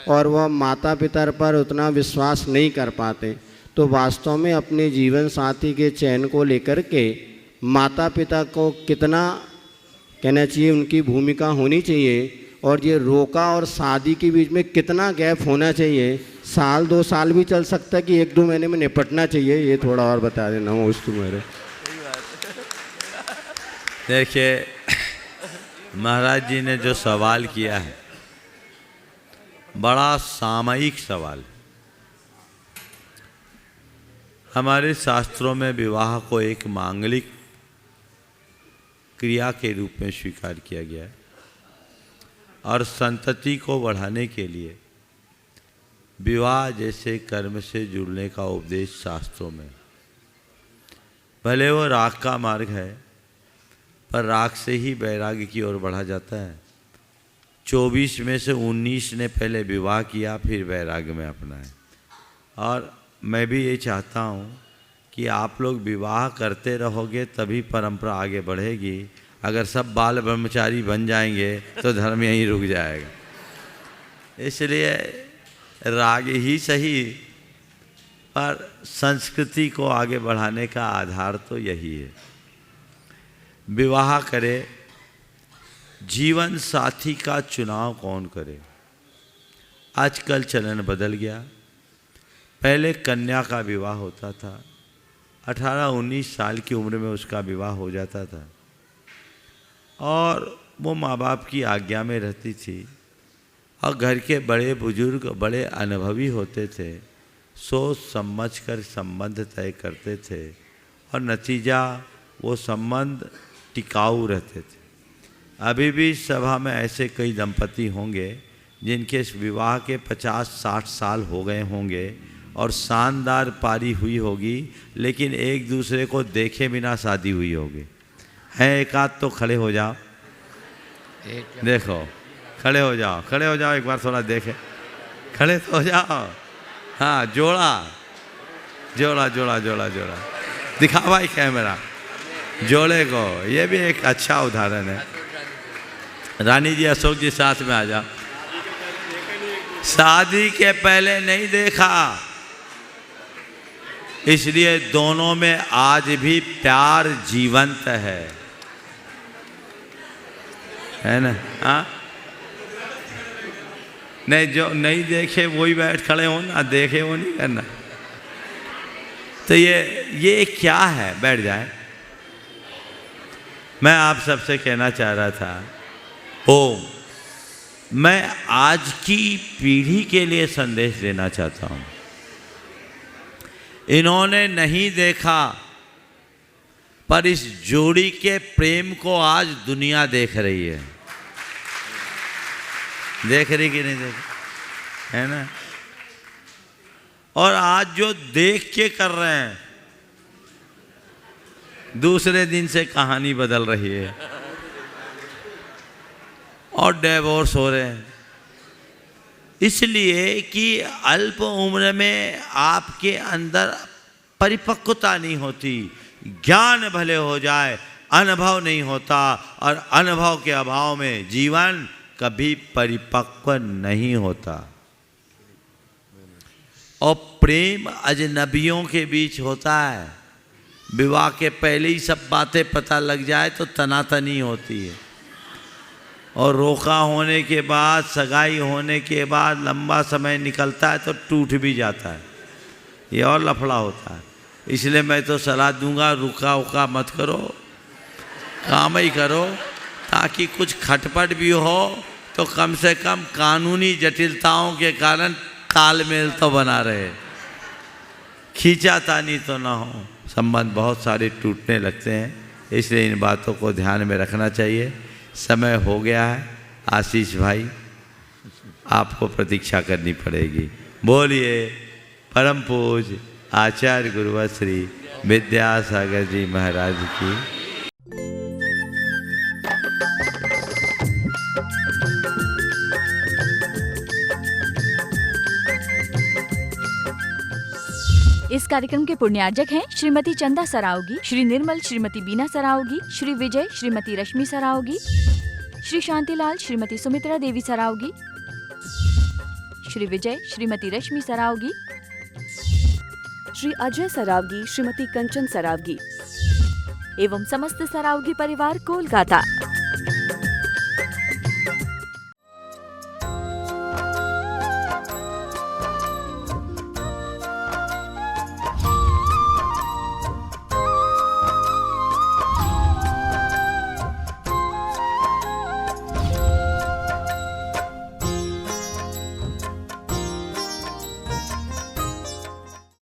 और वह माता पिता पर उतना विश्वास नहीं कर पाते। तो वास्तव में अपने जीवन साथी के चयन को लेकर के माता पिता को कितना कहना चाहिए, उनकी भूमिका होनी चाहिए, और ये रोका और शादी के बीच में कितना गैप होना चाहिए। साल 2 साल भी चल सकता है कि 1-2 महीने में निपटना चाहिए, ये थोड़ा और बता देना हो उस तुम्हारे। देखिए महाराज जी ने जो सवाल किया है बड़ा सामयिक सवाल। हमारे शास्त्रों में विवाह को एक मांगलिक क्रिया के रूप में स्वीकार किया गया है और संतति को बढ़ाने के लिए विवाह जैसे कर्म से जुड़ने का उपदेश शास्त्रों में। भले वो राग का मार्ग है, पर राग से ही वैराग्य की ओर बढ़ा जाता है। 24 में से 19 ने पहले विवाह किया, फिर वैराग्य में अपनाए। और मैं भी ये चाहता हूँ कि आप लोग विवाह करते रहोगे तभी परंपरा आगे बढ़ेगी। अगर सब बाल ब्रह्मचारी बन जाएंगे तो धर्म यहीं रुक जाएगा। इसलिए राग ही सही, पर संस्कृति को आगे बढ़ाने का आधार तो यही है। विवाह करे, जीवन साथी का चुनाव कौन करे। आजकल चलन बदल गया। पहले कन्या का विवाह होता था, 18-19 साल की उम्र में उसका विवाह हो जाता था और वो माँ बाप की आज्ञा में रहती थी और घर के बड़े बुजुर्ग बड़े अनुभवी होते थे, सोच समझ कर संबंध तय करते थे और नतीजा वो संबंध टिकाऊ रहते थे। अभी भी सभा में ऐसे कई दंपति होंगे जिनके विवाह के 50-60 साल हो गए होंगे और शानदार पारी हुई होगी, लेकिन एक दूसरे को देखे बिना शादी हुई होगी। हैं एक आध तो खड़े हो जाओ, देखो खड़े हो जाओ, खड़े हो जाओ, एक बार थोड़ा देखे, खड़े तो हो जाओ। हाँ, जोड़ा जोड़ा जोड़ा जोड़ा जोड़ा दिखा भाई कैमरा, जोड़े को। ये भी एक अच्छा उदाहरण है। रानी जी, अशोक जी साथ में आ जाओ। शादी के पहले नहीं देखा, इसलिए दोनों में आज भी प्यार जीवंत है ना। हाँ, नहीं, जो नहीं देखे वही बैठ खड़े हो ना, देखे वो नहीं करना। तो ये क्या है, बैठ जाए। मैं आप सबसे कहना चाह रहा था, मैं आज की पीढ़ी के लिए संदेश देना चाहता हूँ। इन्होंने नहीं देखा, पर इस जोड़ी के प्रेम को आज दुनिया देख रही है। देख रही कि नहीं देख, है ना। और आज जो देख के कर रहे हैं, दूसरे दिन से कहानी बदल रही है और डिवोर्स हो रहे हैं। इसलिए कि अल्प उम्र में आपके अंदर परिपक्वता नहीं होती। ज्ञान भले हो जाए, अनुभव नहीं होता, और अनुभव के अभाव में जीवन कभी परिपक्व नहीं होता। और प्रेम अजनबियों के बीच होता है। विवाह के पहले ही सब बातें पता लग जाए तो तनातनी होती है, और रोका होने के बाद, सगाई होने के बाद लंबा समय निकलता है तो टूट भी जाता है। ये और लफड़ा होता है। इसलिए मैं तो सलाह दूंगा, रुका उका मत करो, काम ही करो, ताकि कुछ खटपट भी हो तो कम से कम कानूनी जटिलताओं के कारण तालमेल तो बना रहे, खींचातानी तो ना हो। संबंध बहुत सारे टूटने लगते हैं, इसलिए इन बातों को ध्यान में रखना चाहिए। समय हो गया है, आशीष भाई आपको प्रतीक्षा करनी पड़ेगी। बोलिए परम पूज्य आचार्य गुरुवर श्री विद्यासागर जी महाराज की। इस कार्यक्रम के पुण्यार्जक हैं श्रीमती चंदा सरावगी, श्री निर्मल श्रीमती बीना सरावगी, श्री विजय श्रीमती रश्मि सरावगी, श्री शांतिलाल श्रीमती सुमित्रा देवी सरावगी, श्री विजय श्रीमती रश्मि सरावगी, श्री अजय सरावगी, श्रीमती कंचन सरावगी एवं समस्त सरावगी परिवार कोलकाता।